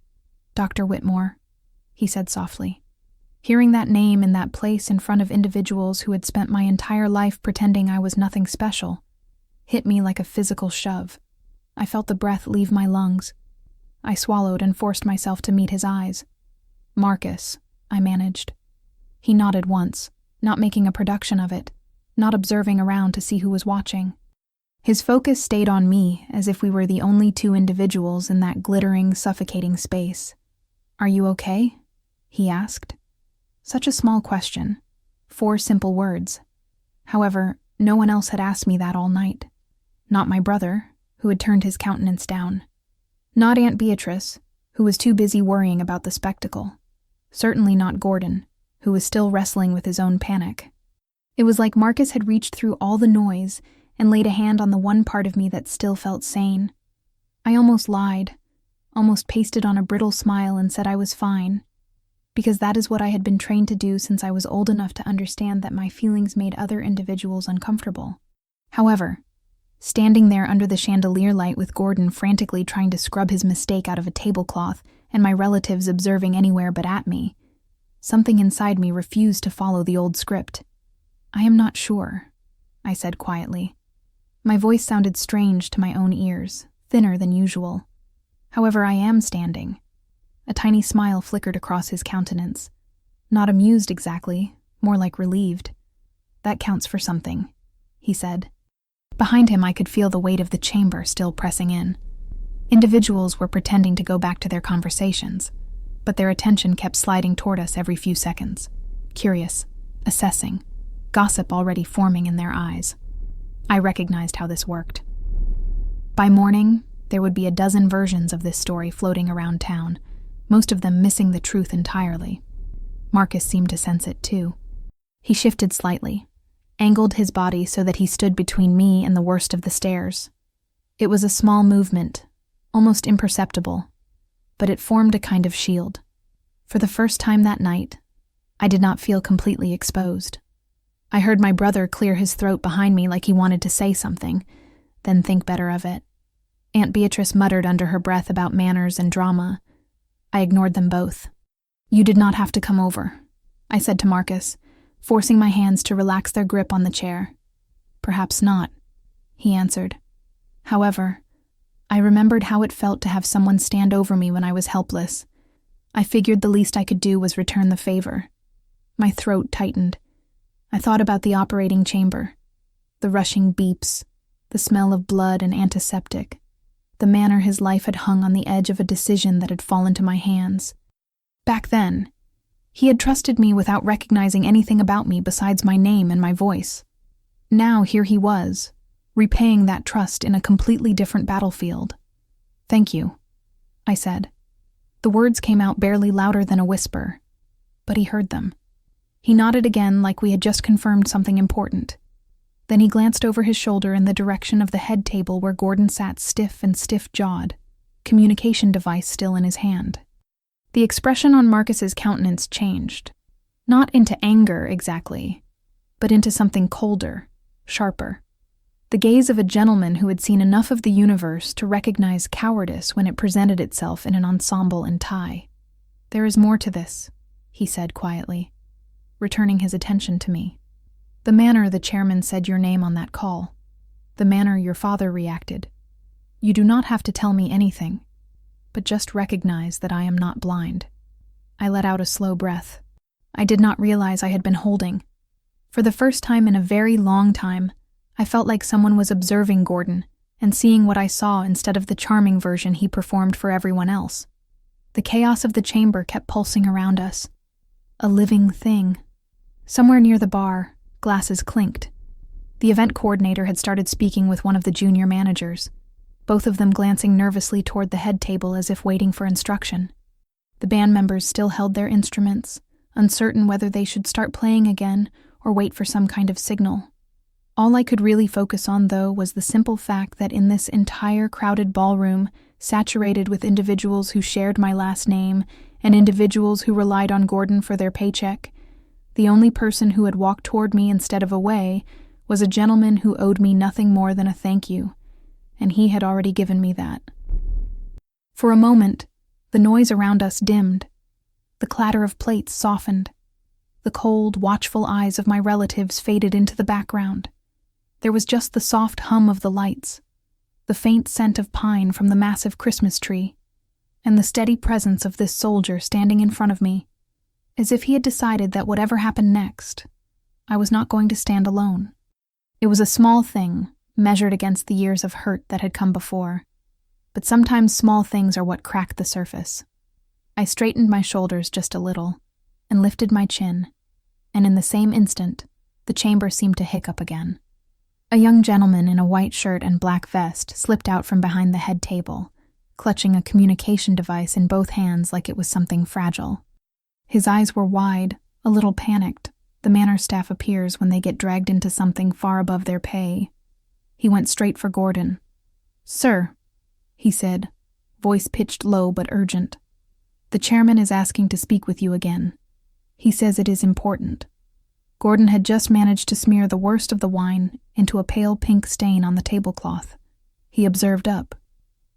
"Dr. Whitmore," he said softly. Hearing that name in that place in front of individuals who had spent my entire life pretending I was nothing special hit me like a physical shove. I felt the breath leave my lungs. I swallowed and forced myself to meet his eyes. "Marcus," I managed. He nodded once, not making a production of it, not observing around to see who was watching. His focus stayed on me as if we were the only 2 individuals in that glittering, suffocating space. "Are you okay?" he asked. Such a small question, 4 simple words. However, no one else had asked me that all night. Not my brother, who had turned his countenance down. Not Aunt Beatrice, who was too busy worrying about the spectacle. Certainly not Gordon, who was still wrestling with his own panic. It was like Marcus had reached through all the noise and laid a hand on the one part of me that still felt sane. I almost lied, almost pasted on a brittle smile and said I was fine, because that is what I had been trained to do since I was old enough to understand that my feelings made other individuals uncomfortable. However, standing there under the chandelier light with Gordon frantically trying to scrub his mistake out of a tablecloth and my relatives observing anywhere but at me, something inside me refused to follow the old script. "I am not sure," I said quietly. My voice sounded strange to my own ears, thinner than usual. "However, I am standing." A tiny smile flickered across his countenance. Not amused exactly, more like relieved. "That counts for something," he said. Behind him I could feel the weight of the chamber still pressing in. Individuals were pretending to go back to their conversations, but their attention kept sliding toward us every few seconds, curious, assessing, gossip already forming in their eyes. I recognized how this worked. By morning, there would be a dozen versions of this story floating around town, most of them missing the truth entirely. Marcus seemed to sense it too. He shifted slightly, angled his body so that he stood between me and the worst of the stairs. It was a small movement, almost imperceptible, but it formed a kind of shield. For the first time that night, I did not feel completely exposed. I heard my brother clear his throat behind me like he wanted to say something, then think better of it. Aunt Beatrice muttered under her breath about manners and drama. I ignored them both. "You did not have to come over," I said to Marcus, forcing my hands to relax their grip on the chair. "Perhaps not," he answered. However, I remembered how it felt to have someone stand over me when I was helpless. I figured the least I could do was return the favor. My throat tightened. I thought about the operating chamber, the rushing beeps, the smell of blood and antiseptic, the manner his life had hung on the edge of a decision that had fallen to my hands. Back then, he had trusted me without recognizing anything about me besides my name and my voice. Now here he was, repaying that trust in a completely different battlefield. "Thank you," I said. The words came out barely louder than a whisper, but he heard them. He nodded again like we had just confirmed something important. Then he glanced over his shoulder in the direction of the head table where Gordon sat stiff and stiff-jawed, communication device still in his hand. The expression on Marcus's countenance changed, not into anger exactly, but into something colder, sharper. The gaze of a gentleman who had seen enough of the universe to recognize cowardice when it presented itself in an ensemble and tie. "There is more to this," he said quietly, returning his attention to me. "The manner the chairman said your name on that call, the manner your father reacted. You do not have to tell me anything, but just recognize that I am not blind." I let out a slow breath. I did not realize I had been holding. For the first time in a very long time, I felt like someone was observing Gordon and seeing what I saw instead of the charming version he performed for everyone else. The chaos of the chamber kept pulsing around us. A living thing. Somewhere near the bar, glasses clinked. The event coordinator had started speaking with one of the junior managers, both of them glancing nervously toward the head table as if waiting for instruction. The band members still held their instruments, uncertain whether they should start playing again or wait for some kind of signal. All I could really focus on, though, was the simple fact that in this entire crowded ballroom, saturated with individuals who shared my last name and individuals who relied on Gordon for their paycheck, the only person who had walked toward me instead of away was a gentleman who owed me nothing more than a thank you, and he had already given me that. For a moment, the noise around us dimmed. The clatter of plates softened. The cold, watchful eyes of my relatives faded into the background. There was just the soft hum of the lights, the faint scent of pine from the massive Christmas tree, and the steady presence of this soldier standing in front of me, as if he had decided that whatever happened next, I was not going to stand alone. It was a small thing, measured against the years of hurt that had come before, but sometimes small things are what crack the surface. I straightened my shoulders just a little, and lifted my chin, and in the same instant, the chamber seemed to hiccup again. A young gentleman in a white shirt and black vest slipped out from behind the head table, clutching a communication device in both hands like it was something fragile. His eyes were wide, a little panicked, The manor staff appears when they get dragged into something far above their pay. He went straight for Gordon. "Sir," he said, voice pitched low but urgent. "The chairman is asking to speak with you again. He says it is important." Gordon had just managed to smear the worst of the wine into a pale pink stain on the tablecloth. He observed up,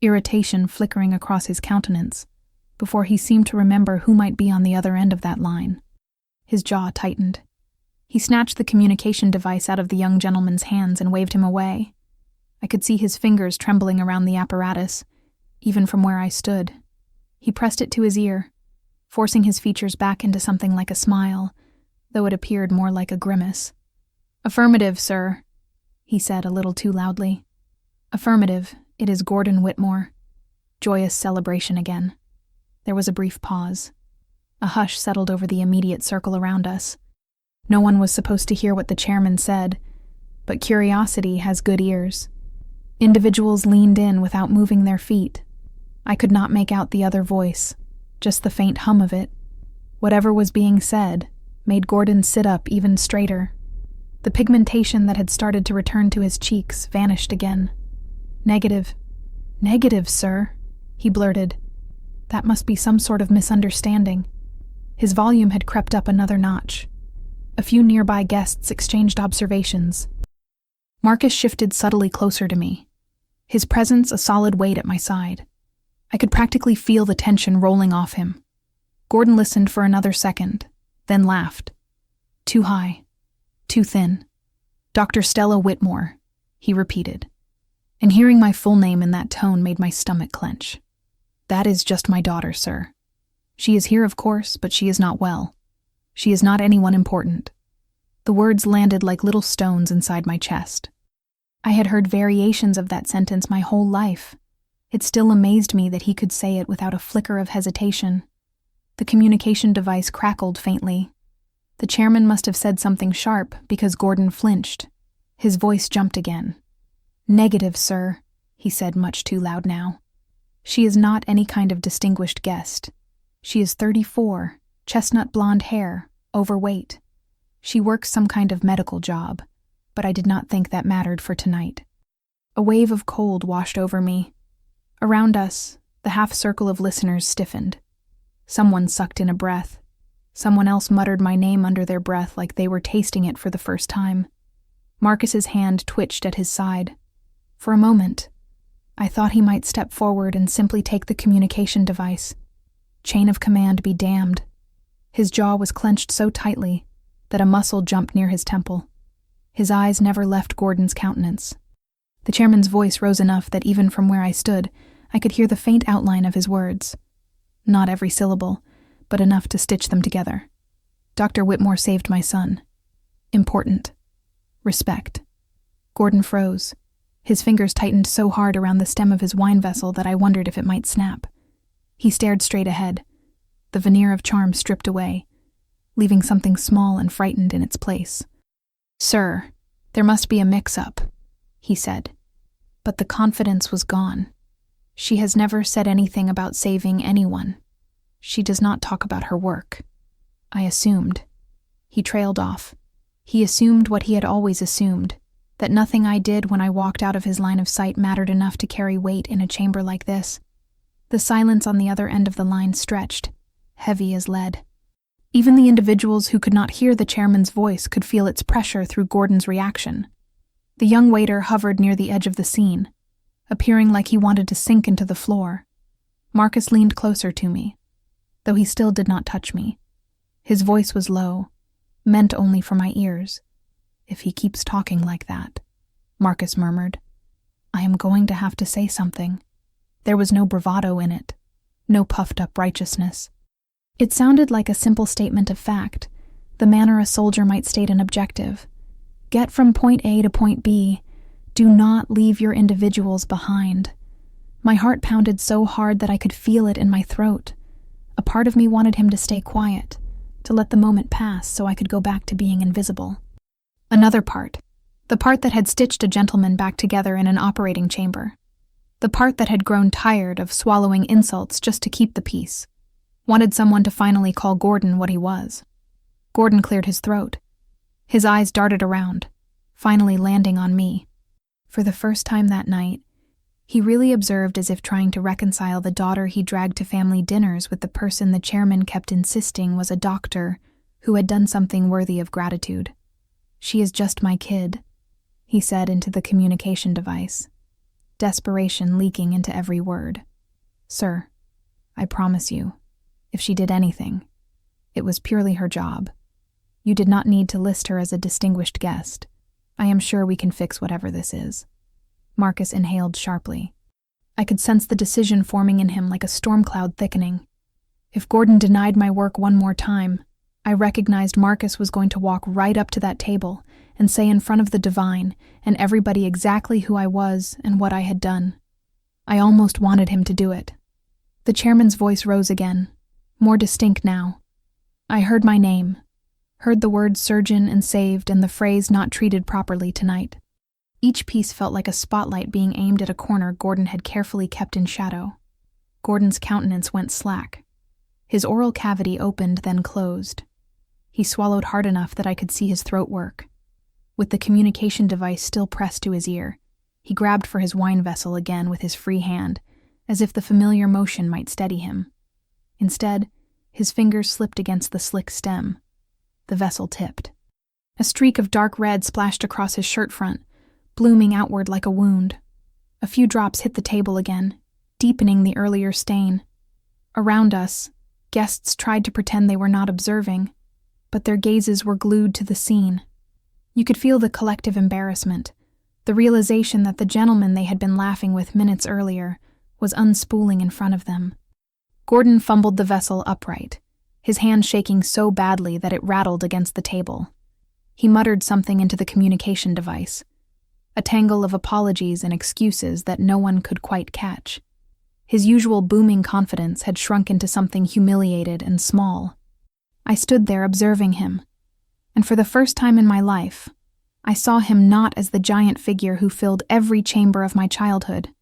irritation flickering across his countenance, before he seemed to remember who might be on the other end of that line. His jaw tightened. He snatched the communication device out of the young gentleman's hands and waved him away. I could see his fingers trembling around the apparatus, even from where I stood. He pressed it to his ear, forcing his features back into something like a smile, though it appeared more like a grimace. "Affirmative, sir," he said a little too loudly. "Affirmative, it is Gordon Whitmore." Joyous celebration again. There was a brief pause. A hush settled over the immediate circle around us. No one was supposed to hear what the chairman said, but curiosity has good ears. Individuals leaned in without moving their feet. I could not make out the other voice, just the faint hum of it. Whatever was being said made Gordon sit up even straighter. The pigmentation that had started to return to his cheeks vanished again. "Negative. Negative, sir," he blurted. That must be some sort of misunderstanding. His volume had crept up another notch. A few nearby guests exchanged observations. Marcus shifted subtly closer to me, his presence a solid weight at my side. I could practically feel the tension rolling off him. Gordon listened for another second, then laughed. "Too high. Too thin. Dr. Stella Whitmore," he repeated. And hearing my full name in that tone made my stomach clench. "That is just my daughter, sir. She is here, of course, but she is not well. She is not anyone important." The words landed like little stones inside my chest. I had heard variations of that sentence my whole life. It still amazed me that he could say it without a flicker of hesitation. The communication device crackled faintly. The chairman must have said something sharp because Gordon flinched. His voice jumped again. "Negative, sir," he said much too loud now. "She is not any kind of distinguished guest. She is 34, chestnut blonde hair, overweight. She works some kind of medical job, but I did not think that mattered for tonight." A wave of cold washed over me. Around us, the half-circle of listeners stiffened. Someone sucked in a breath. Someone else muttered my name under their breath like they were tasting it for the first time. Marcus's hand twitched at his side. For a moment, I thought he might step forward and simply take the communication device. Chain of command be damned. His jaw was clenched so tightly that a muscle jumped near his temple. His eyes never left Gordon's countenance. The chairman's voice rose enough that even from where I stood, I could hear the faint outline of his words. Not every syllable, but enough to stitch them together. "Dr. Whitmore saved my son. Important. Respect." Gordon froze. His fingers tightened so hard around the stem of his wine vessel that I wondered if it might snap. He stared straight ahead, the veneer of charm stripped away, leaving something small and frightened in its place. "Sir, there must be a mix-up," he said. But the confidence was gone. "She has never said anything about saving anyone. She does not talk about her work." I assumed. He trailed off. He assumed what he had always assumed, that nothing I did when I walked out of his line of sight mattered enough to carry weight in a chamber like this. The silence on the other end of the line stretched, heavy as lead. Even the individuals who could not hear the chairman's voice could feel its pressure through Gordon's reaction. The young waiter hovered near the edge of the scene, appearing like he wanted to sink into the floor. Marcus leaned closer to me, though he still did not touch me. His voice was low, meant only for my ears. "If he keeps talking like that," Marcus murmured, "I am going to have to say something." There was no bravado in it, no puffed-up righteousness. It sounded like a simple statement of fact, the manner a soldier might state an objective. Get from point A to point B. Do not leave your individuals behind. My heart pounded so hard that I could feel it in my throat. A part of me wanted him to stay quiet, to let the moment pass so I could go back to being invisible. Another part, the part that had stitched a gentleman back together in an operating chamber. The part that had grown tired of swallowing insults just to keep the peace. Wanted someone to finally call Gordon what he was. Gordon cleared his throat, His eyes darted around, finally landing on me. For the first time that night, he really observed as if trying to reconcile the daughter he dragged to family dinners with the person the chairman kept insisting was a doctor who had done something worthy of gratitude. "She is just my kid," he said into the communication device, desperation leaking into every word. "Sir, I promise you, if she did anything, it was purely her job. You did not need to list her as a distinguished guest. I am sure we can fix whatever this is." Marcus inhaled sharply. I could sense the decision forming in him like a storm cloud thickening. If Gordon denied my work one more time, I recognized Marcus was going to walk right up to that table and say in front of the divine and everybody exactly who I was and what I had done. I almost wanted him to do it. The chairman's voice rose again, more distinct now. I heard my name, heard the words surgeon and saved and the phrase not treated properly tonight. Each piece felt like a spotlight being aimed at a corner Gordon had carefully kept in shadow. Gordon's countenance went slack. His oral cavity opened, then closed. He swallowed hard enough that I could see his throat work. With the communication device still pressed to his ear, he grabbed for his wine vessel again with his free hand, as if the familiar motion might steady him. Instead, his fingers slipped against the slick stem. The vessel tipped. A streak of dark red splashed across his shirt front, blooming outward like a wound. A few drops hit the table again, deepening the earlier stain. Around us, guests tried to pretend they were not observing, but their gazes were glued to the scene. You could feel the collective embarrassment, the realization that the gentleman they had been laughing with minutes earlier was unspooling in front of them. Gordon fumbled the vessel upright, his hand shaking so badly that it rattled against the table. He muttered something into the communication device, a tangle of apologies and excuses that no one could quite catch. His usual booming confidence had shrunk into something humiliated and small. I stood there observing him, and for the first time in my life, I saw him not as the giant figure who filled every chamber of my childhood,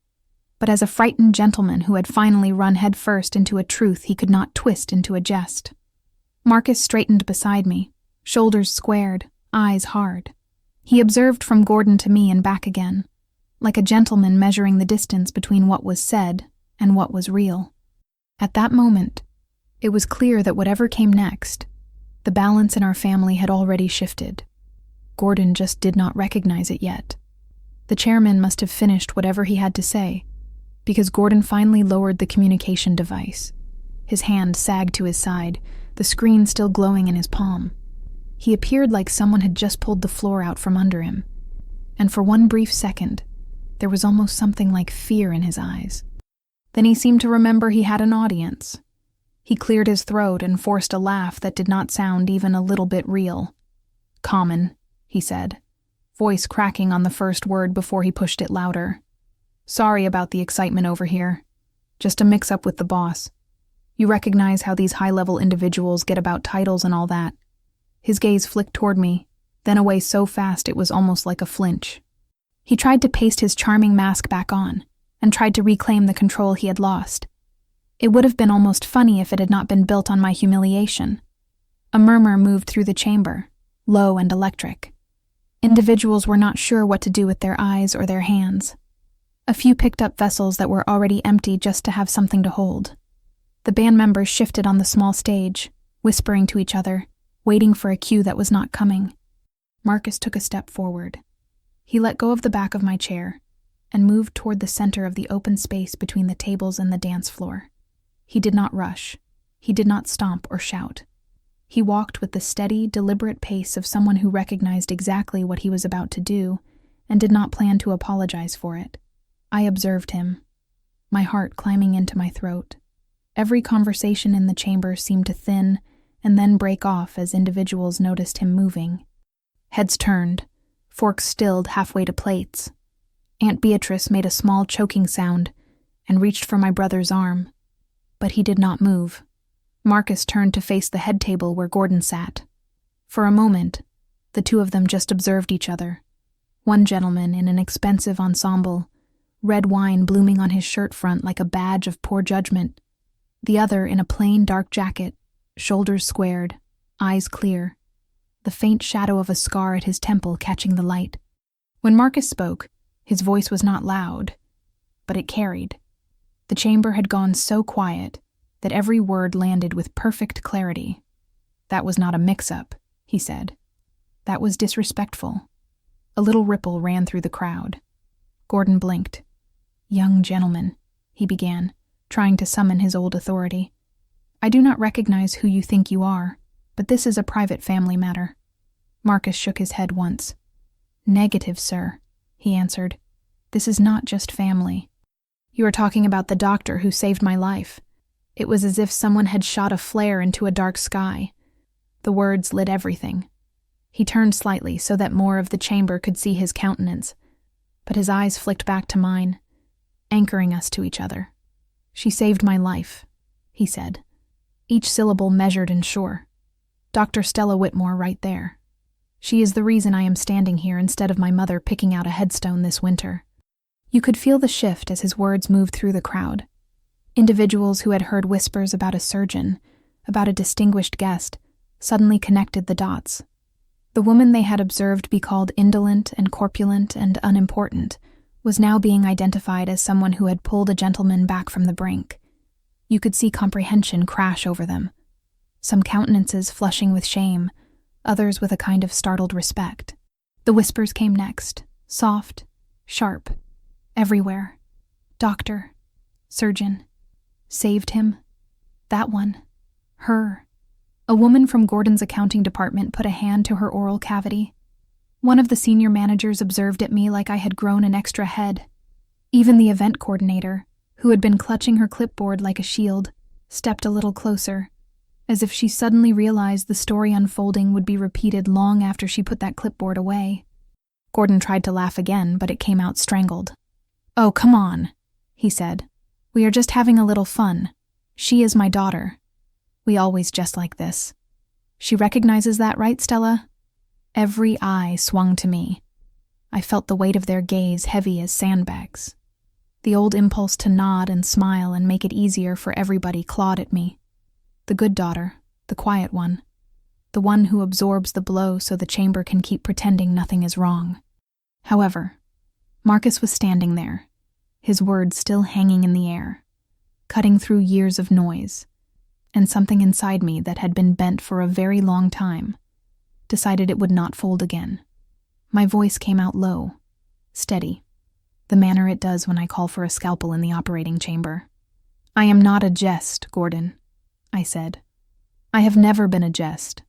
but as a frightened gentleman who had finally run headfirst into a truth he could not twist into a jest. Marcus straightened beside me, shoulders squared, eyes hard. He observed from Gordon to me and back again, like a gentleman measuring the distance between what was said and what was real. At that moment, it was clear that whatever came next, the balance in our family had already shifted. Gordon just did not recognize it yet. The chairman must have finished whatever he had to say, because Gordon finally lowered the communication device. His hand sagged to his side, the screen still glowing in his palm. He appeared like someone had just pulled the floor out from under him, and for one brief second, there was almost something like fear in his eyes. Then he seemed to remember he had an audience. He cleared his throat and forced a laugh that did not sound even a little bit real. "Common," he said, voice cracking on the first word before he pushed it louder. "Sorry about the excitement over here. Just a mix-up with the boss. You recognize how these high-level individuals get about titles and all that." His gaze flicked toward me, then away so fast it was almost like a flinch. He tried to paste his charming mask back on, and tried to reclaim the control he had lost. It would have been almost funny if it had not been built on my humiliation. A murmur moved through the chamber, low and electric. Individuals were not sure what to do with their eyes or their hands. A few picked up vessels that were already empty just to have something to hold. The band members shifted on the small stage, whispering to each other, waiting for a cue that was not coming. Marcus took a step forward. He let go of the back of my chair and moved toward the center of the open space between the tables and the dance floor. He did not rush. He did not stomp or shout. He walked with the steady, deliberate pace of someone who recognized exactly what he was about to do and did not plan to apologize for it. I observed him, my heart climbing into my throat. Every conversation in the chamber seemed to thin and then break off as individuals noticed him moving. Heads turned, forks stilled halfway to plates. Aunt Beatrice made a small choking sound and reached for my brother's arm, but he did not move. Marcus turned to face the head table where Gordon sat. For a moment, the two of them just observed each other. One gentleman in an expensive ensemble, red wine blooming on his shirt front like a badge of poor judgment. The other in a plain dark jacket, shoulders squared, eyes clear. the faint shadow of a scar at his temple catching the light. When Marcus spoke, his voice was not loud, but it carried. The chamber had gone so quiet that every word landed with perfect clarity. "That was not a mix-up," he said. "That was disrespectful." A little ripple ran through the crowd. Gordon blinked. "Young gentleman," he began, trying to summon his old authority. "I do not recognize who you think you are, but this is a private family matter." Marcus shook his head once. "Negative, sir," he answered. "This is not just family. You are talking about the doctor who saved my life." It was as if someone had shot a flare into a dark sky. The words lit everything. He turned slightly so that more of the chamber could see his countenance, but his eyes flicked back to mine, anchoring us to each other. "She saved my life," he said, each syllable measured and sure. "Dr. Stella Whitmore right there. She is the reason I am standing here instead of my mother picking out a headstone this winter." You could feel the shift as his words moved through the crowd. Individuals who had heard whispers about a surgeon, about a distinguished guest, suddenly connected the dots. The woman they had observed be called indolent and corpulent and unimportant was now being identified as someone who had pulled a gentleman back from the brink. You could see comprehension crash over them, some countenances flushing with shame, others with a kind of startled respect. The whispers came next, soft, sharp, everywhere. "Doctor, surgeon, saved him. That one, her." A woman from Gordon's accounting department put a hand to her oral cavity. One of the senior managers observed at me like I had grown an extra head. Even the event coordinator, who had been clutching her clipboard like a shield, stepped a little closer, as if she suddenly realized the story unfolding would be repeated long after she put that clipboard away. Gordon tried to laugh again, but it came out strangled. "Oh, come on," he said. "We are just having a little fun. She is my daughter. We always jest like this. She recognizes that, right, Stella?" Every eye swung to me. I felt the weight of their gaze heavy as sandbags. The old impulse to nod and smile and make it easier for everybody clawed at me. The good daughter, the quiet one, the one who absorbs the blow so the chamber can keep pretending nothing is wrong. However, Marcus was standing there, his words still hanging in the air, cutting through years of noise, and something inside me that had been bent for a very long time decided it would not fold again. My voice came out low, steady, the manner it does when I call for a scalpel in the operating chamber. "I am not a jest, Gordon," I said. "I have never been a jest."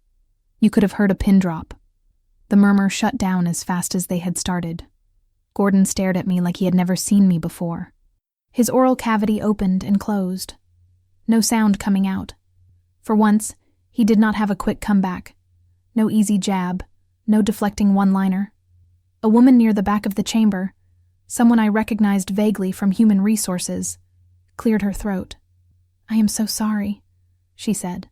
You could have heard a pin drop. The murmur shut down as fast as they had started. Gordon stared at me like he had never seen me before. His oral cavity opened and closed. No sound coming out. For once, he did not have a quick comeback. No easy jab, no deflecting one-liner. A woman near the back of the chamber, someone I recognized vaguely from human resources, cleared her throat. "I am so sorry," she said,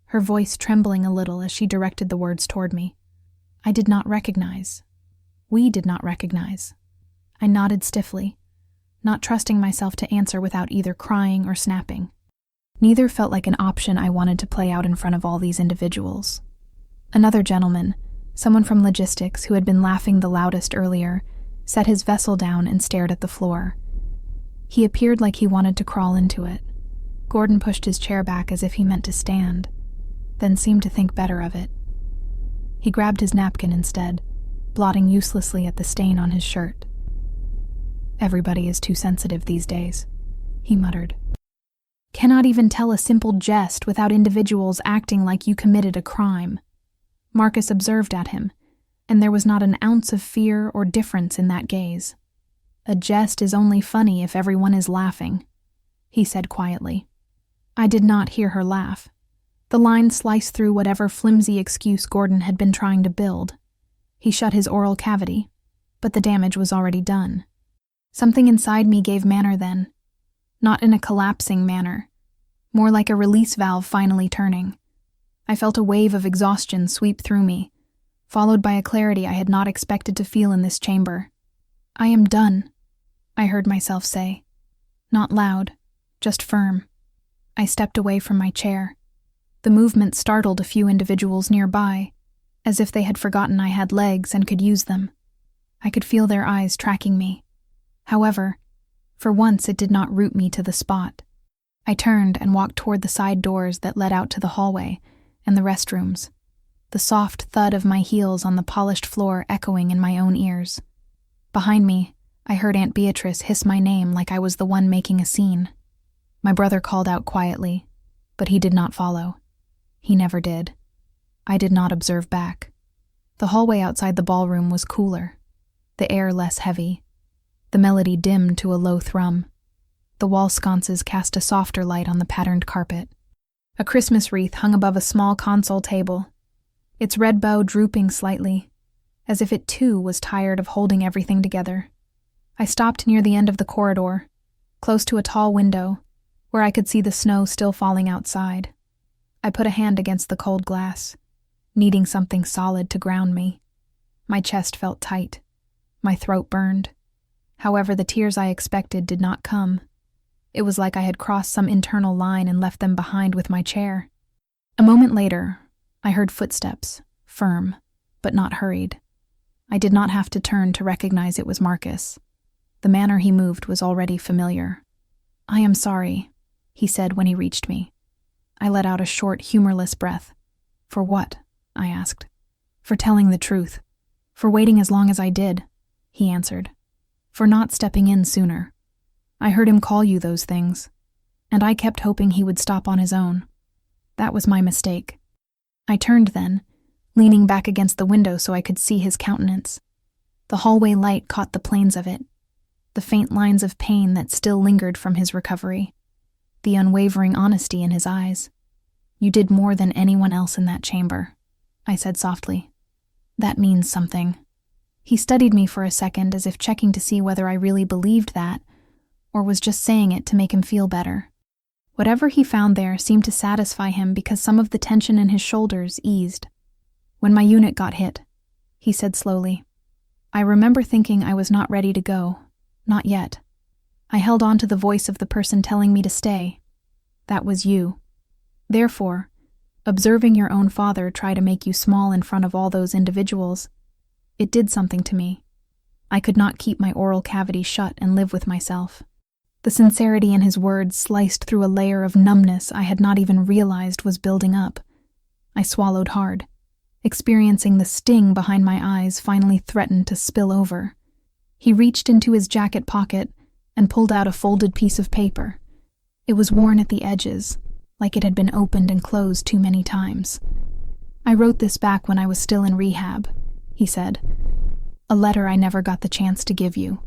her voice trembling a little as she directed the words toward me. "I did not recognize. We did not recognize." I nodded stiffly, not trusting myself to answer without either crying or snapping. Neither felt like an option I wanted to play out in front of all these individuals. Another gentleman, someone from logistics who had been laughing the loudest earlier, set his vessel down and stared at the floor. He appeared like he wanted to crawl into it. Gordon pushed his chair back as if he meant to stand, then seemed to think better of it. He grabbed his napkin instead, blotting uselessly at the stain on his shirt. "Everybody is too sensitive these days," he muttered. "Cannot even tell a simple jest without individuals acting like you committed a crime." Marcus observed at him, and there was not an ounce of fear or difference in that gaze. "A jest is only funny if everyone is laughing," he said quietly. I did not hear her laugh. The line sliced through whatever flimsy excuse Gordon had been trying to build. He shut his oral cavity, but the damage was already done. Something inside me gave manner then, not in a collapsing manner, more like a release valve finally turning. I felt a wave of exhaustion sweep through me, followed by a clarity I had not expected to feel in this chamber. "I am done," I heard myself say. Not loud, just firm. I stepped away from my chair. The movement startled a few individuals nearby. as if they had forgotten I had legs and could use them. I could feel their eyes tracking me. However, for once it did not root me to the spot. I turned and walked toward the side doors that led out to the hallway and the restrooms, the soft thud of my heels on the polished floor echoing in my own ears. Behind me, I heard Aunt Beatrice hiss my name like I was the one making a scene. My brother called out quietly, but he did not follow. He never did. I did not observe back. The hallway outside the ballroom was cooler, the air less heavy, the melody dimmed to a low thrum. The wall sconces cast a softer light on the patterned carpet. A Christmas wreath hung above a small console table, its red bow drooping slightly, as if it too was tired of holding everything together. I stopped near the end of the corridor, close to a tall window, where I could see the snow still falling outside. I put a hand against the cold glass, needing something solid to ground me. My chest felt tight. My throat burned. However, the tears I expected did not come. It was like I had crossed some internal line and left them behind with my chair. A moment later, I heard footsteps, firm, but not hurried. I did not have to turn to recognize it was Marcus. The manner he moved was already familiar. "I am sorry," he said when he reached me. I let out a short, humorless breath. "For what?" I asked. "For telling the truth. For waiting as long as I did," he answered. "For not stepping in sooner. I heard him call you those things, and I kept hoping he would stop on his own. That was my mistake." I turned then, leaning back against the window so I could see his countenance. The hallway light caught the planes of it, the faint lines of pain that still lingered from his recovery, the unwavering honesty in his eyes. "You did more than anyone else in that chamber," I said softly. "That means something." He studied me for a second as if checking to see whether I really believed that, or was just saying it to make him feel better. Whatever he found there seemed to satisfy him because some of the tension in his shoulders eased. "When my unit got hit," he said slowly, "I remember thinking I was not ready to go. Not yet. I held on to the voice of the person telling me to stay. That was you. Therefore, observing your own father try to make you small in front of all those individuals, it did something to me. I could not keep my oral cavity shut and live with myself." The sincerity in his words sliced through a layer of numbness I had not even realized was building up. I swallowed hard, experiencing the sting behind my eyes finally threatened to spill over. He reached into his jacket pocket and pulled out a folded piece of paper. It was worn at the edges, like it had been opened and closed too many times. "I wrote this back when I was still in rehab," he said. "A letter I never got the chance to give you.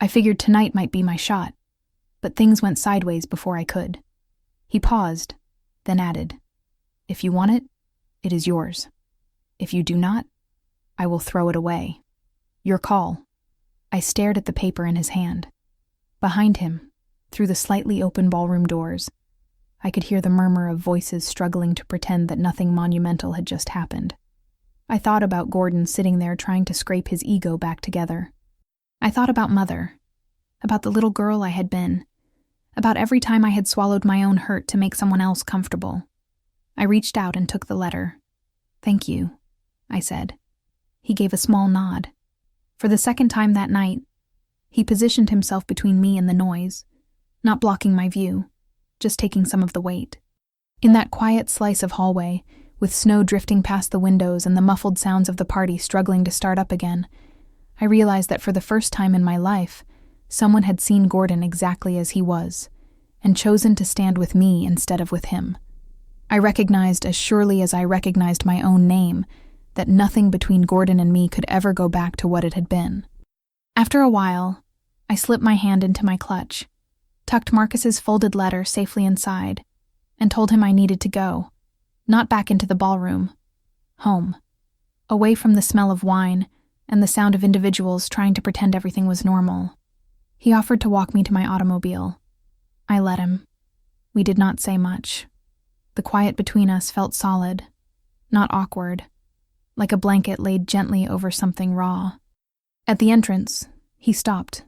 I figured tonight might be my shot, but things went sideways before I could." He paused, then added, "If you want it, it is yours. If you do not, I will throw it away. Your call." I stared at the paper in his hand. Behind him, through the slightly open ballroom doors, I could hear the murmur of voices struggling to pretend that nothing monumental had just happened. I thought about Gordon sitting there trying to scrape his ego back together. I thought about Mother, about the little girl I had been, about every time I had swallowed my own hurt to make someone else comfortable. I reached out and took the letter. "Thank you," I said. He gave a small nod. For the second time that night, he positioned himself between me and the noise, not blocking my view, just taking some of the weight. In that quiet slice of hallway, with snow drifting past the windows and the muffled sounds of the party struggling to start up again, I realized that for the first time in my life, someone had seen Gordon exactly as he was, and chosen to stand with me instead of with him. I recognized, as surely as I recognized my own name, that nothing between Gordon and me could ever go back to what it had been. After a while, I slipped my hand into my clutch, tucked Marcus's folded letter safely inside, and told him I needed to go, not back into the ballroom, home, away from the smell of wine and the sound of individuals trying to pretend everything was normal. He offered to walk me to my automobile. I let him. We did not say much. The quiet between us felt solid, not awkward, like a blanket laid gently over something raw. At the entrance, he stopped,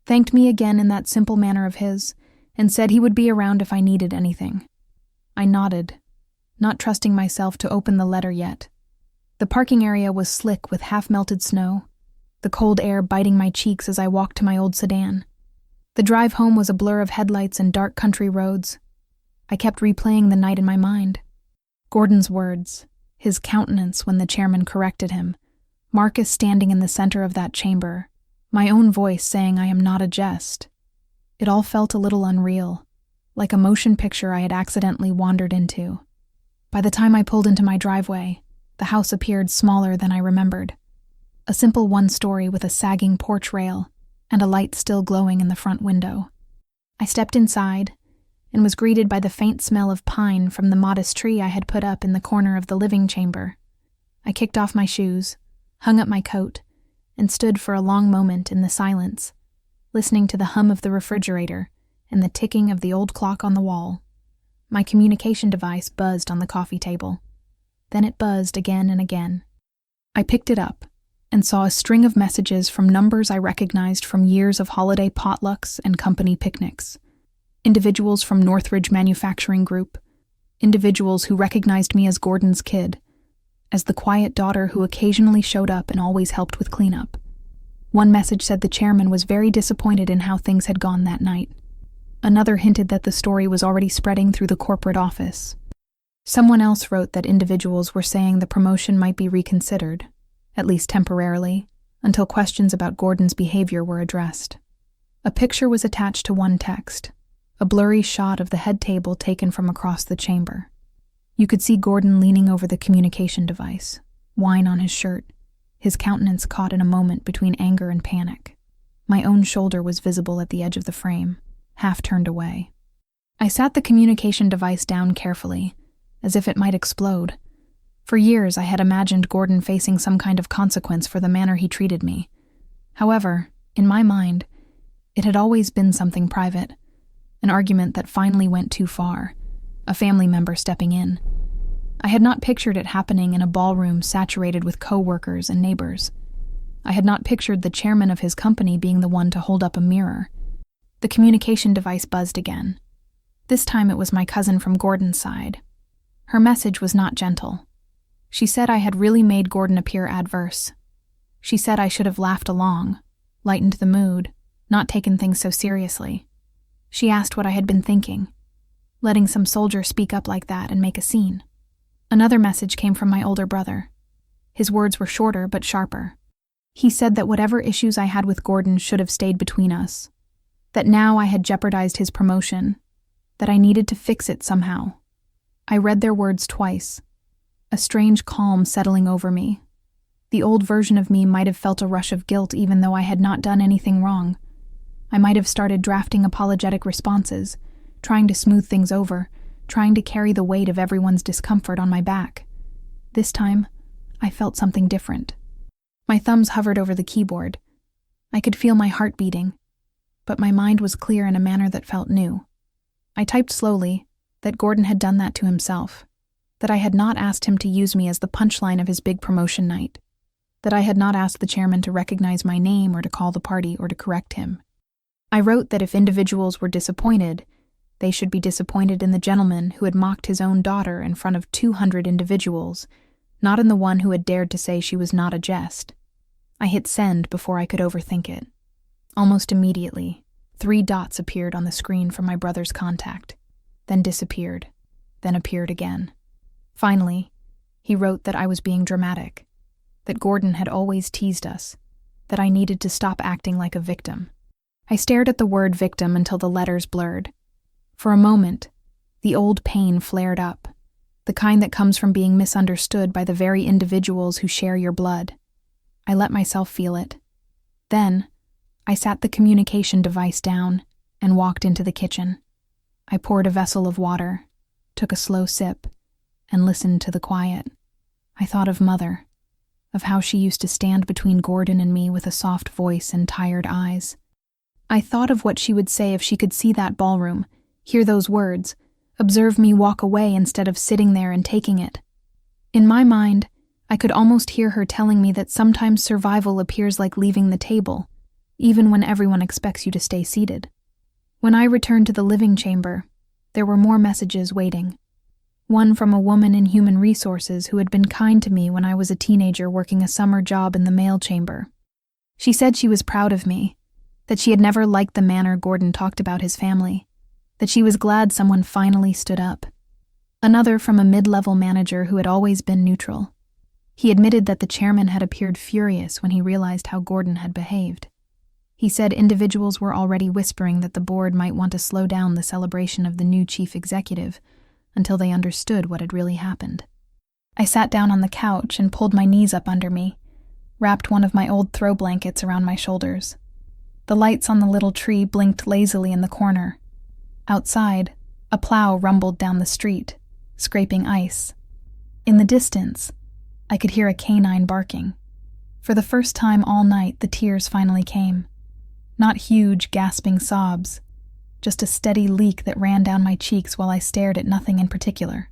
thanked me again in that simple manner of his, and said he would be around if I needed anything. I nodded, not trusting myself to open the letter yet. The parking area was slick with half-melted snow, the cold air biting my cheeks as I walked to my old sedan. The drive home was a blur of headlights and dark country roads. I kept replaying the night in my mind. Gordon's words, his countenance when the chairman corrected him, Marcus standing in the center of that chamber, my own voice saying I am not a jest. It all felt a little unreal, like a motion picture I had accidentally wandered into. By the time I pulled into my driveway, the house appeared smaller than I remembered. A simple one-story with a sagging porch rail and a light still glowing in the front window. I stepped inside and was greeted by the faint smell of pine from the modest tree I had put up in the corner of the living chamber. I kicked off my shoes, hung up my coat, and stood for a long moment in the silence, listening to the hum of the refrigerator and the ticking of the old clock on the wall. My communication device buzzed on the coffee table. Then it buzzed again and again. I picked it up and saw a string of messages from numbers I recognized from years of holiday potlucks and company picnics. Individuals from Northridge Manufacturing Group, individuals who recognized me as Gordon's kid, as the quiet daughter who occasionally showed up and always helped with cleanup. One message said the chairman was very disappointed in how things had gone that night. Another hinted that the story was already spreading through the corporate office. Someone else wrote that individuals were saying the promotion might be reconsidered, at least temporarily, until questions about Gordon's behavior were addressed. A picture was attached to one text, a blurry shot of the head table taken from across the chamber. You could see Gordon leaning over the communication device, wine on his shirt, his countenance caught in a moment between anger and panic. My own shoulder was visible at the edge of the frame, half turned away. I sat the communication device down carefully, as if it might explode. For years I had imagined Gordon facing some kind of consequence for the manner he treated me. However, in my mind, it had always been something private, an argument that finally went too far, a family member stepping in. I had not pictured it happening in a ballroom saturated with co-workers and neighbors. I had not pictured the chairman of his company being the one to hold up a mirror. The communication device buzzed again. This time it was my cousin from Gordon's side. Her message was not gentle. She said I had really made Gordon appear adverse. She said I should have laughed along, lightened the mood, not taken things so seriously. She asked what I had been thinking, letting some soldier speak up like that and make a scene. Another message came from my older brother. His words were shorter but sharper. He said that whatever issues I had with Gordon should have stayed between us, that now I had jeopardized his promotion, that I needed to fix it somehow. I read their words twice, a strange calm settling over me. The old version of me might have felt a rush of guilt even though I had not done anything wrong. I might have started drafting apologetic responses, trying to smooth things over, trying to carry the weight of everyone's discomfort on my back. This time, I felt something different. My thumbs hovered over the keyboard. I could feel my heart beating, but my mind was clear in a manner that felt new. I typed slowly that Gordon had done that to himself, that I had not asked him to use me as the punchline of his big promotion night, that I had not asked the chairman to recognize my name or to call the party or to correct him. I wrote that if individuals were disappointed, they should be disappointed in the gentleman who had mocked his own daughter in front of 200 individuals, not in the one who had dared to say she was not a jest. I hit send before I could overthink it. Almost immediately, 3 dots appeared on the screen from my brother's contact, then disappeared, then appeared again. Finally, he wrote that I was being dramatic, that Gordon had always teased us, that I needed to stop acting like a victim. I stared at the word victim until the letters blurred. For a moment, the old pain flared up, the kind that comes from being misunderstood by the very individuals who share your blood. I let myself feel it. Then, I sat the communication device down and walked into the kitchen. I poured a vessel of water, took a slow sip, and listened to the quiet. I thought of Mother, of how she used to stand between Gordon and me with a soft voice and tired eyes. I thought of what she would say if she could see that ballroom, hear those words, observe me walk away instead of sitting there and taking it. In my mind, I could almost hear her telling me that sometimes survival appears like leaving the table, even when everyone expects you to stay seated. When I returned to the living chamber, there were more messages waiting. One from a woman in human resources who had been kind to me when I was a teenager working a summer job in the mail chamber. She said she was proud of me, that she had never liked the manner Gordon talked about his family, that she was glad someone finally stood up. Another from a mid-level manager who had always been neutral. He admitted that the chairman had appeared furious when he realized how Gordon had behaved. He said individuals were already whispering that the board might want to slow down the celebration of the new chief executive until they understood what had really happened. I sat down on the couch and pulled my knees up under me, wrapped one of my old throw blankets around my shoulders. The lights on the little tree blinked lazily in the corner. Outside, a plow rumbled down the street, scraping ice. In the distance, I could hear a canine barking. For the first time all night, the tears finally came. Not huge, gasping sobs, just a steady leak that ran down my cheeks while I stared at nothing in particular.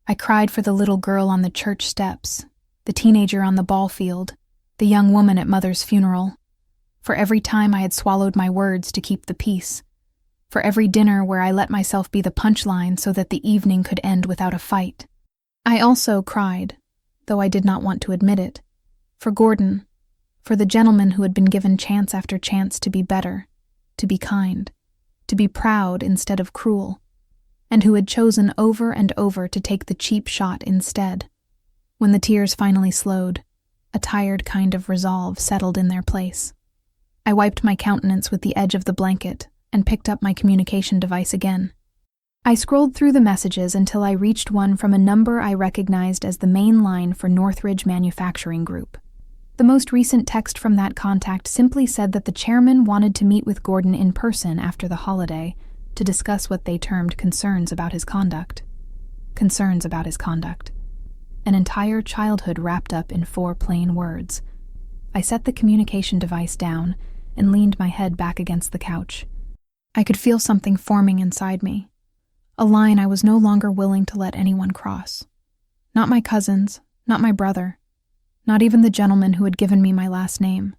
I cried for the little girl on the church steps, the teenager on the ball field, the young woman at Mother's funeral, for every time I had swallowed my words to keep the peace, for every dinner where I let myself be the punchline so that the evening could end without a fight. I also cried, though I did not want to admit it, for Gordon, for the gentleman who had been given chance after chance to be better, to be kind, to be proud instead of cruel, and who had chosen over and over to take the cheap shot instead. When the tears finally slowed, a tired kind of resolve settled in their place. I wiped my countenance with the edge of the blanket and picked up my communication device again. I scrolled through the messages until I reached one from a number I recognized as the main line for Northridge Manufacturing Group. The most recent text from that contact simply said that the chairman wanted to meet with Gordon in person after the holiday to discuss what they termed concerns about his conduct. Concerns about his conduct. An entire childhood wrapped up in 4 plain words. I set the communication device down and leaned my head back against the couch. I could feel something forming inside me. A line I was no longer willing to let anyone cross. Not my cousins, not my brother, not even the gentleman who had given me my last name.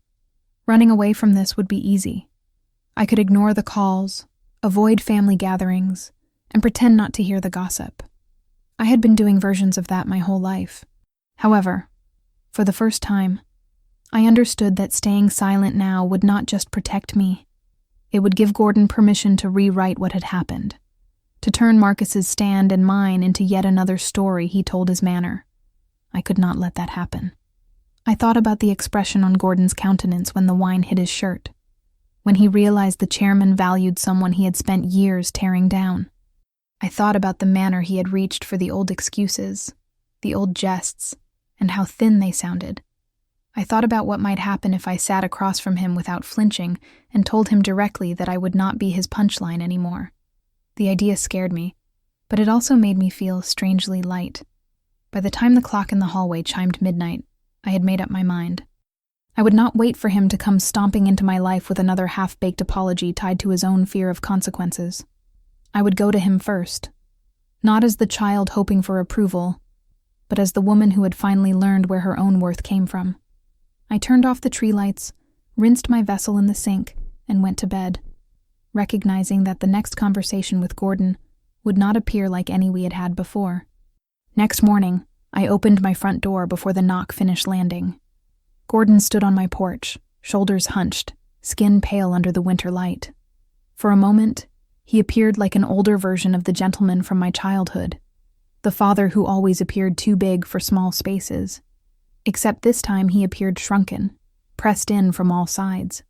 Running away from this would be easy. I could ignore the calls, avoid family gatherings, and pretend not to hear the gossip. I had been doing versions of that my whole life. However, for the first time, I understood that staying silent now would not just protect me. It would give Gordon permission to rewrite what had happened, to turn Marcus's stand and mine into yet another story he told his manor. I could not let that happen. I thought about the expression on Gordon's countenance when the wine hit his shirt, when he realized the chairman valued someone he had spent years tearing down. I thought about the manner he had reached for the old excuses, the old jests, and how thin they sounded. I thought about what might happen if I sat across from him without flinching and told him directly that I would not be his punchline anymore. The idea scared me, but it also made me feel strangely light. By the time the clock in the hallway chimed midnight, I had made up my mind. I would not wait for him to come stomping into my life with another half-baked apology tied to his own fear of consequences. I would go to him first, not as the child hoping for approval, but as the woman who had finally learned where her own worth came from. I turned off the tree lights, rinsed my vessel in the sink, and went to bed, recognizing that the next conversation with Gordon would not appear like any we had had before. Next morning, I opened my front door before the knock finished landing. Gordon stood on my porch, shoulders hunched, skin pale under the winter light. For a moment, he appeared like an older version of the gentleman from my childhood, the father who always appeared too big for small spaces. Except this time he appeared shrunken, pressed in from all sides.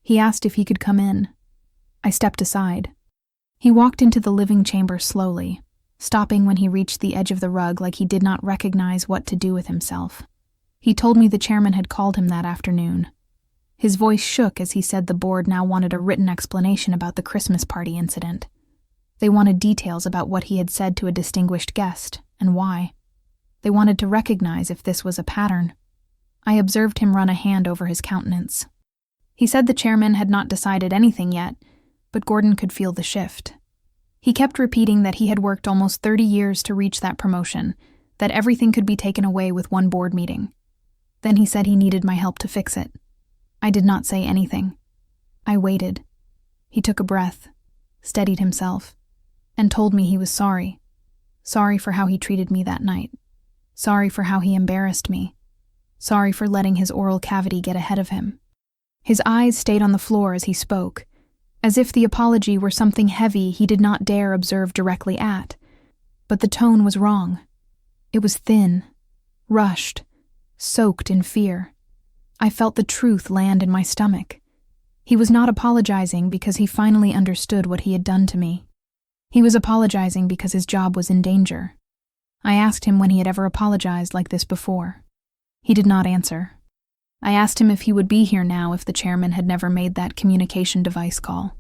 He asked if he could come in. I stepped aside. He walked into the living chamber slowly, stopping when he reached the edge of the rug like he did not recognize what to do with himself. He told me the chairman had called him that afternoon. His voice shook as he said the board now wanted a written explanation about the Christmas party incident. They wanted details about what he had said to a distinguished guest, and why. They wanted to recognize if this was a pattern. I observed him run a hand over his countenance. He said the chairman had not decided anything yet, but Gordon could feel the shift. He kept repeating that he had worked almost 30 years to reach that promotion, that everything could be taken away with one board meeting. Then he said he needed my help to fix it. I did not say anything. I waited. He took a breath, steadied himself, and told me he was sorry. Sorry for how he treated me that night. Sorry for how he embarrassed me. Sorry for letting his oral cavity get ahead of him. His eyes stayed on the floor as he spoke, as if the apology were something heavy he did not dare observe directly at. But the tone was wrong. It was thin, rushed, soaked in fear. I felt the truth land in my stomach. He was not apologizing because he finally understood what he had done to me. He was apologizing because his job was in danger. I asked him when he had ever apologized like this before. He did not answer. I asked him if he would be here now if the chairman had never made that communication device call.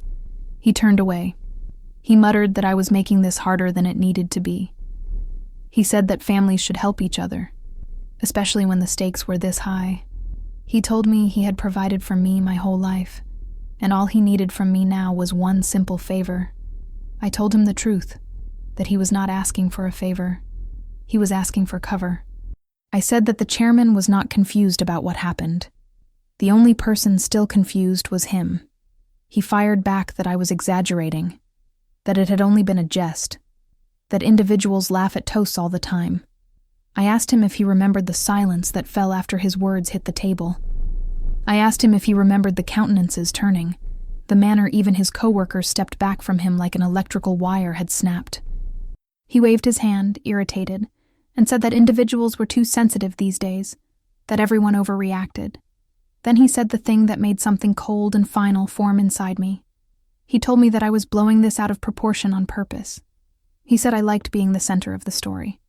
He turned away. He muttered that I was making this harder than it needed to be. He said that families should help each other, especially when the stakes were this high. He told me he had provided for me my whole life, and all he needed from me now was one simple favor. I told him the truth, that he was not asking for a favor. He was asking for cover. I said that the chairman was not confused about what happened. The only person still confused was him. He fired back that I was exaggerating, that it had only been a jest, that individuals laugh at toasts all the time. I asked him if he remembered the silence that fell after his words hit the table. I asked him if he remembered the countenances turning, the manner even his coworkers stepped back from him like an electrical wire had snapped. He waved his hand, irritated, and said that individuals were too sensitive these days, that everyone overreacted. Then he said the thing that made something cold and final form inside me. He told me that I was blowing this out of proportion on purpose. He said I liked being the center of the story.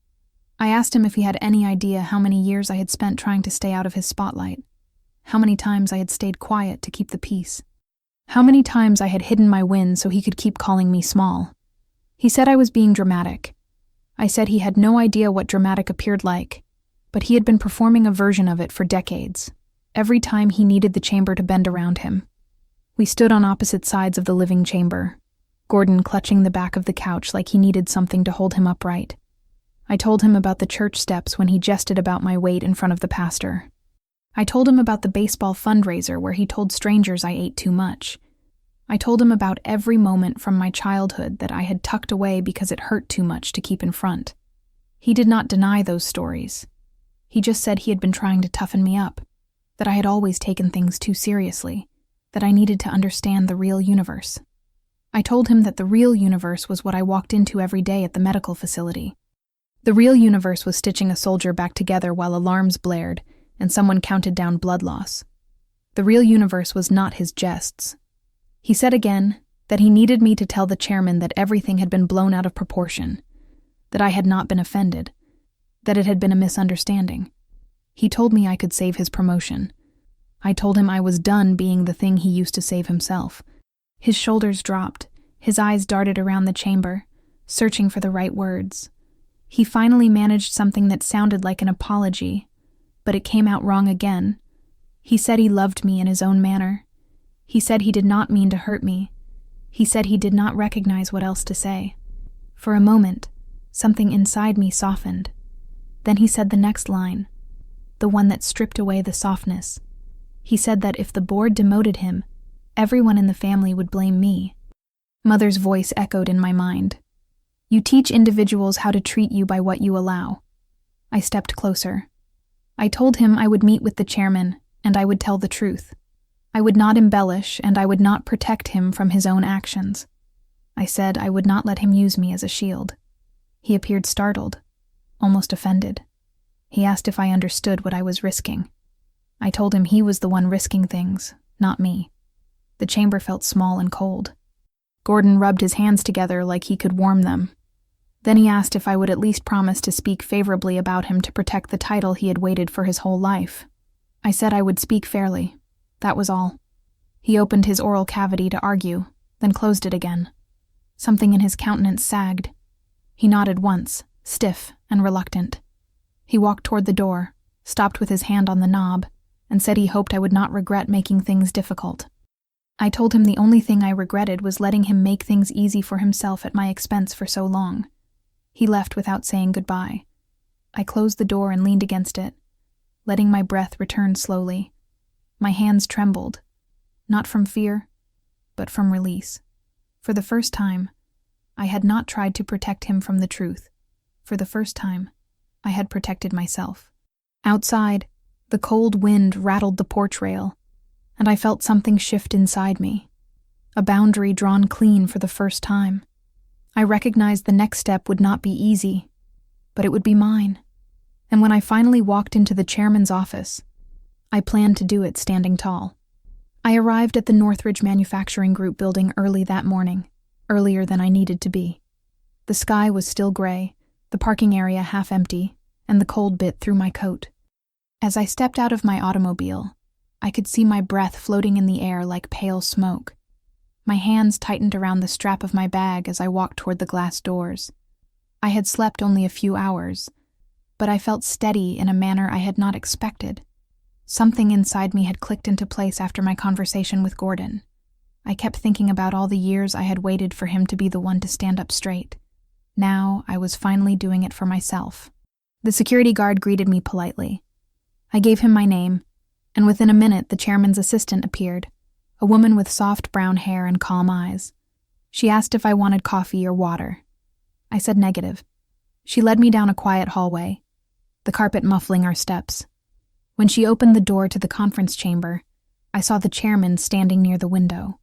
I asked him if he had any idea how many years I had spent trying to stay out of his spotlight, how many times I had stayed quiet to keep the peace, how many times I had hidden my wins so he could keep calling me small. He said I was being dramatic. I said he had no idea what dramatic appeared like, but he had been performing a version of it for decades, every time he needed the chamber to bend around him. We stood on opposite sides of the living chamber, Gordon clutching the back of the couch like he needed something to hold him upright. I told him about the church steps when he jested about my weight in front of the pastor. I told him about the baseball fundraiser where he told strangers I ate too much. I told him about every moment from my childhood that I had tucked away because it hurt too much to keep in front. He did not deny those stories. He just said he had been trying to toughen me up, that I had always taken things too seriously, that I needed to understand the real universe. I told him that the real universe was what I walked into every day at the medical facility. The real universe was stitching a soldier back together while alarms blared and someone counted down blood loss. The real universe was not his jests. He said again that he needed me to tell the chairman that everything had been blown out of proportion, that I had not been offended, that it had been a misunderstanding. He told me I could save his promotion. I told him I was done being the thing he used to save himself. His shoulders dropped, his eyes darted around the chamber, searching for the right words. He finally managed something that sounded like an apology, but it came out wrong again. He said he loved me in his own manner. He said he did not mean to hurt me. He said he did not recognize what else to say. For a moment, something inside me softened. Then he said the next line, the one that stripped away the softness. He said that if the board demoted him, everyone in the family would blame me. Mother's voice echoed in my mind. You teach individuals how to treat you by what you allow. I stepped closer. I told him I would meet with the chairman, and I would tell the truth. I would not embellish, and I would not protect him from his own actions. I said I would not let him use me as a shield. He appeared startled, almost offended. He asked if I understood what I was risking. I told him he was the one risking things, not me. The chamber felt small and cold. Gordon rubbed his hands together like he could warm them. Then he asked if I would at least promise to speak favorably about him to protect the title he had waited for his whole life. I said I would speak fairly. That was all. He opened his oral cavity to argue, then closed it again. Something in his countenance sagged. He nodded once, stiff and reluctant. He walked toward the door, stopped with his hand on the knob, and said he hoped I would not regret making things difficult. I told him the only thing I regretted was letting him make things easy for himself at my expense for so long. He left without saying goodbye. I closed the door and leaned against it, letting my breath return slowly. My hands trembled, not from fear, but from release. For the first time, I had not tried to protect him from the truth. For the first time, I had protected myself. Outside, the cold wind rattled the porch rail, and I felt something shift inside me, a boundary drawn clean for the first time. I recognized the next step would not be easy, but it would be mine. And when I finally walked into the chairman's office, I planned to do it standing tall. I arrived at the Northridge Manufacturing Group building early that morning, earlier than I needed to be. The sky was still gray, the parking area half empty, and the cold bit through my coat. As I stepped out of my automobile, I could see my breath floating in the air like pale smoke. My hands tightened around the strap of my bag as I walked toward the glass doors. I had slept only a few hours, but I felt steady in a manner I had not expected. Something inside me had clicked into place after my conversation with Gordon. I kept thinking about all the years I had waited for him to be the one to stand up straight. Now I was finally doing it for myself. The security guard greeted me politely. I gave him my name, and within a minute the chairman's assistant appeared, a woman with soft brown hair and calm eyes. She asked if I wanted coffee or water. I said negative. She led me down a quiet hallway, the carpet muffling our steps. When she opened the door to the conference chamber, I saw the chairman standing near the window.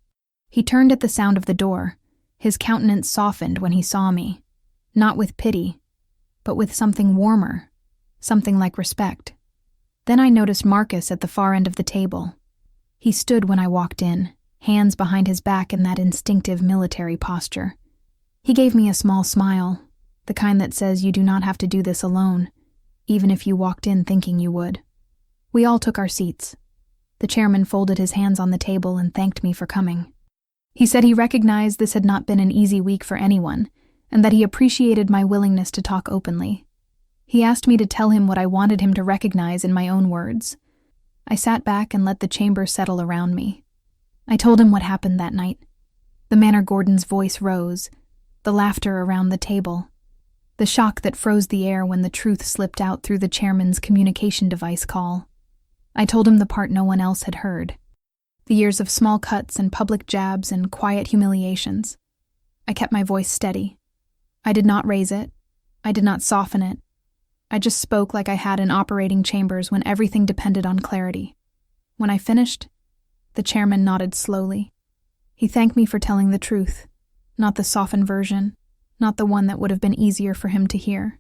He turned at the sound of the door. His countenance softened when he saw me, not with pity, but with something warmer, something like respect. Then I noticed Marcus at the far end of the table. He stood when I walked in, hands behind his back in that instinctive military posture. He gave me a small smile, the kind that says you do not have to do this alone, even if you walked in thinking you would. We all took our seats. The chairman folded his hands on the table and thanked me for coming. He said he recognized this had not been an easy week for anyone, and that he appreciated my willingness to talk openly. He asked me to tell him what I wanted him to recognize in my own words. I sat back and let the chamber settle around me. I told him what happened that night. The manner Gordon's voice rose, the laughter around the table, the shock that froze the air when the truth slipped out through the chairman's communication device call. I told him the part no one else had heard. The years of small cuts and public jabs and quiet humiliations. I kept my voice steady. I did not raise it. I did not soften it. I just spoke like I had in operating chambers when everything depended on clarity. When I finished, the chairman nodded slowly. He thanked me for telling the truth, not the softened version, not the one that would have been easier for him to hear.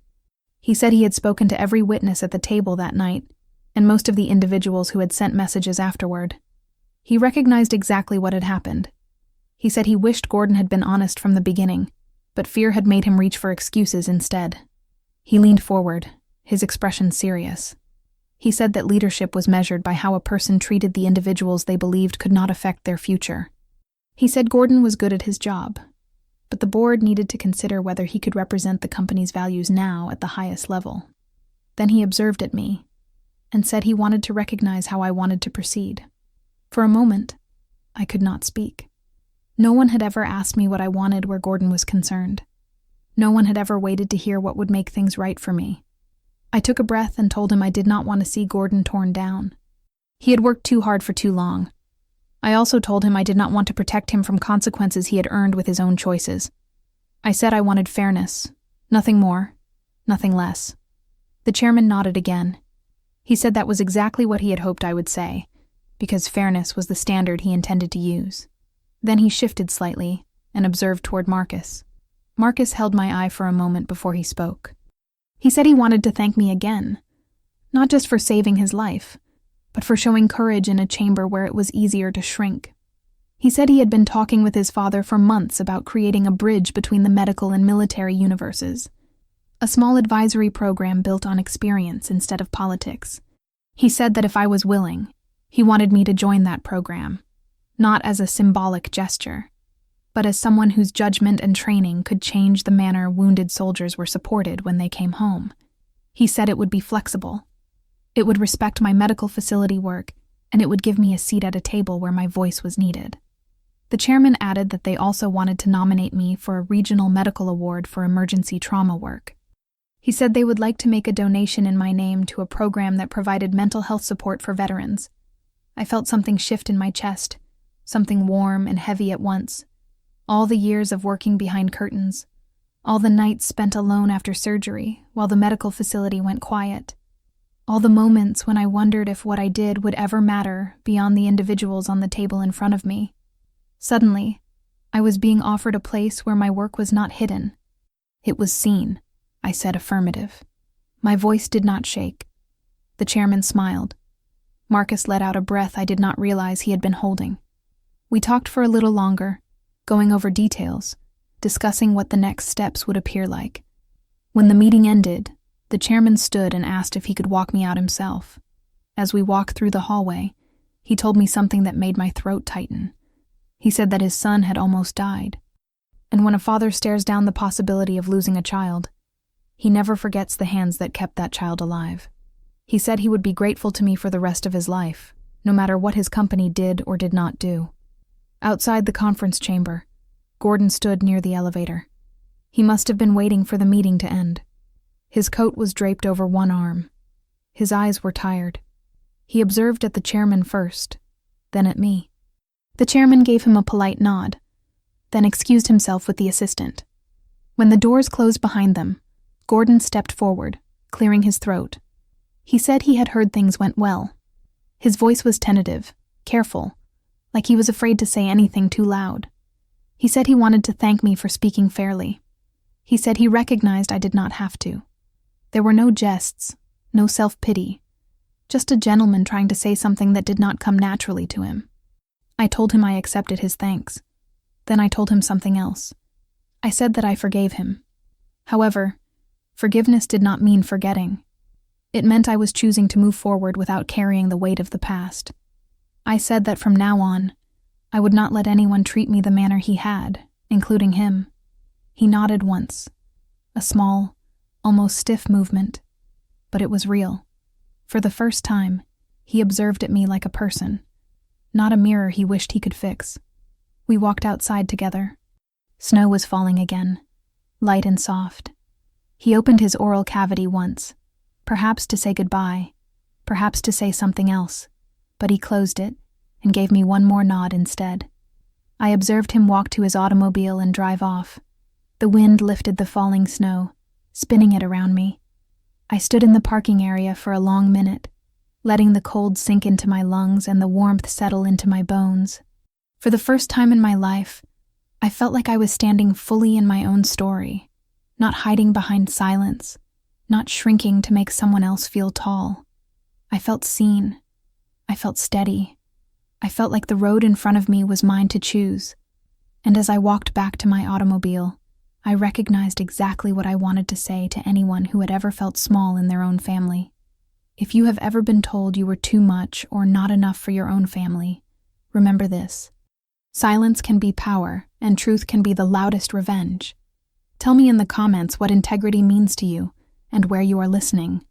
He said he had spoken to every witness at the table that night, and most of the individuals who had sent messages afterward. He recognized exactly what had happened. He said he wished Gordon had been honest from the beginning, but fear had made him reach for excuses instead. He leaned forward, his expression serious. He said that leadership was measured by how a person treated the individuals they believed could not affect their future. He said Gordon was good at his job, but the board needed to consider whether he could represent the company's values now at the highest level. Then he observed at me and said he wanted to recognize how I wanted to proceed. For a moment, I could not speak. No one had ever asked me what I wanted where Gordon was concerned. No one had ever waited to hear what would make things right for me. I took a breath and told him I did not want to see Gordon torn down. He had worked too hard for too long. I also told him I did not want to protect him from consequences he had earned with his own choices. I said I wanted fairness, nothing more, nothing less. The chairman nodded again. He said that was exactly what he had hoped I would say, because fairness was the standard he intended to use. Then he shifted slightly and observed toward Marcus. Marcus held my eye for a moment before he spoke. He said he wanted to thank me again, not just for saving his life, but for showing courage in a chamber where it was easier to shrink. He said he had been talking with his father for months about creating a bridge between the medical and military universes, a small advisory program built on experience instead of politics. He said that if I was willing, he wanted me to join that program, not as a symbolic gesture, but as someone whose judgment and training could change the manner wounded soldiers were supported when they came home. He said it would be flexible. It would respect my medical facility work, and it would give me a seat at a table where my voice was needed. The chairman added that they also wanted to nominate me for a regional medical award for emergency trauma work. He said they would like to make a donation in my name to a program that provided mental health support for veterans. I felt something shift in my chest, something warm and heavy at once. All the years of working behind curtains, All the nights spent alone after surgery, while the medical facility went quiet. All the moments when I wondered if what I did would ever matter beyond the individuals on the table in front of me. Suddenly, I was being offered a place where my work was not hidden. It was seen. I said affirmative. My voice did not shake. The chairman smiled. Marcus let out a breath I did not realize he had been holding. We talked for a little longer, going over details, discussing what the next steps would appear like. When the meeting ended, the chairman stood and asked if he could walk me out himself. As we walked through the hallway, he told me something that made my throat tighten. He said that his son had almost died. And when a father stares down the possibility of losing a child, he never forgets the hands that kept that child alive. He said he would be grateful to me for the rest of his life, no matter what his company did or did not do. Outside the conference chamber, Gordon stood near the elevator. He must have been waiting for the meeting to end. His coat was draped over one arm. His eyes were tired. He observed at the chairman first, then at me. The chairman gave him a polite nod, then excused himself with the assistant. When the doors closed behind them, Gordon stepped forward, clearing his throat. He said he had heard things went well. His voice was tentative, careful, like he was afraid to say anything too loud. He said he wanted to thank me for speaking fairly. He said he recognized I did not have to. There were no jests, no self-pity, just a gentleman trying to say something that did not come naturally to him. I told him I accepted his thanks. Then I told him something else. I said that I forgave him. However, forgiveness did not mean forgetting. It meant I was choosing to move forward without carrying the weight of the past. I said that from now on, I would not let anyone treat me the manner he had, including him. He nodded once, a small, almost stiff movement, but it was real. For the first time, he observed at me like a person, not a mirror he wished he could fix. We walked outside together. Snow was falling again, light and soft. He opened his oral cavity once, perhaps to say goodbye, perhaps to say something else, but he closed it and gave me one more nod instead. I observed him walk to his automobile and drive off. The wind lifted the falling snow, spinning it around me. I stood in the parking area for a long minute, letting the cold sink into my lungs and the warmth settle into my bones. For the first time in my life, I felt like I was standing fully in my own story, not hiding behind silence, not shrinking to make someone else feel tall. I felt seen. I felt steady. I felt like the road in front of me was mine to choose. And as I walked back to my automobile, I recognized exactly what I wanted to say to anyone who had ever felt small in their own family. If you have ever been told you were too much or not enough for your own family, remember this. Silence can be power, and truth can be the loudest revenge. Tell me in the comments what integrity means to you and where you are listening.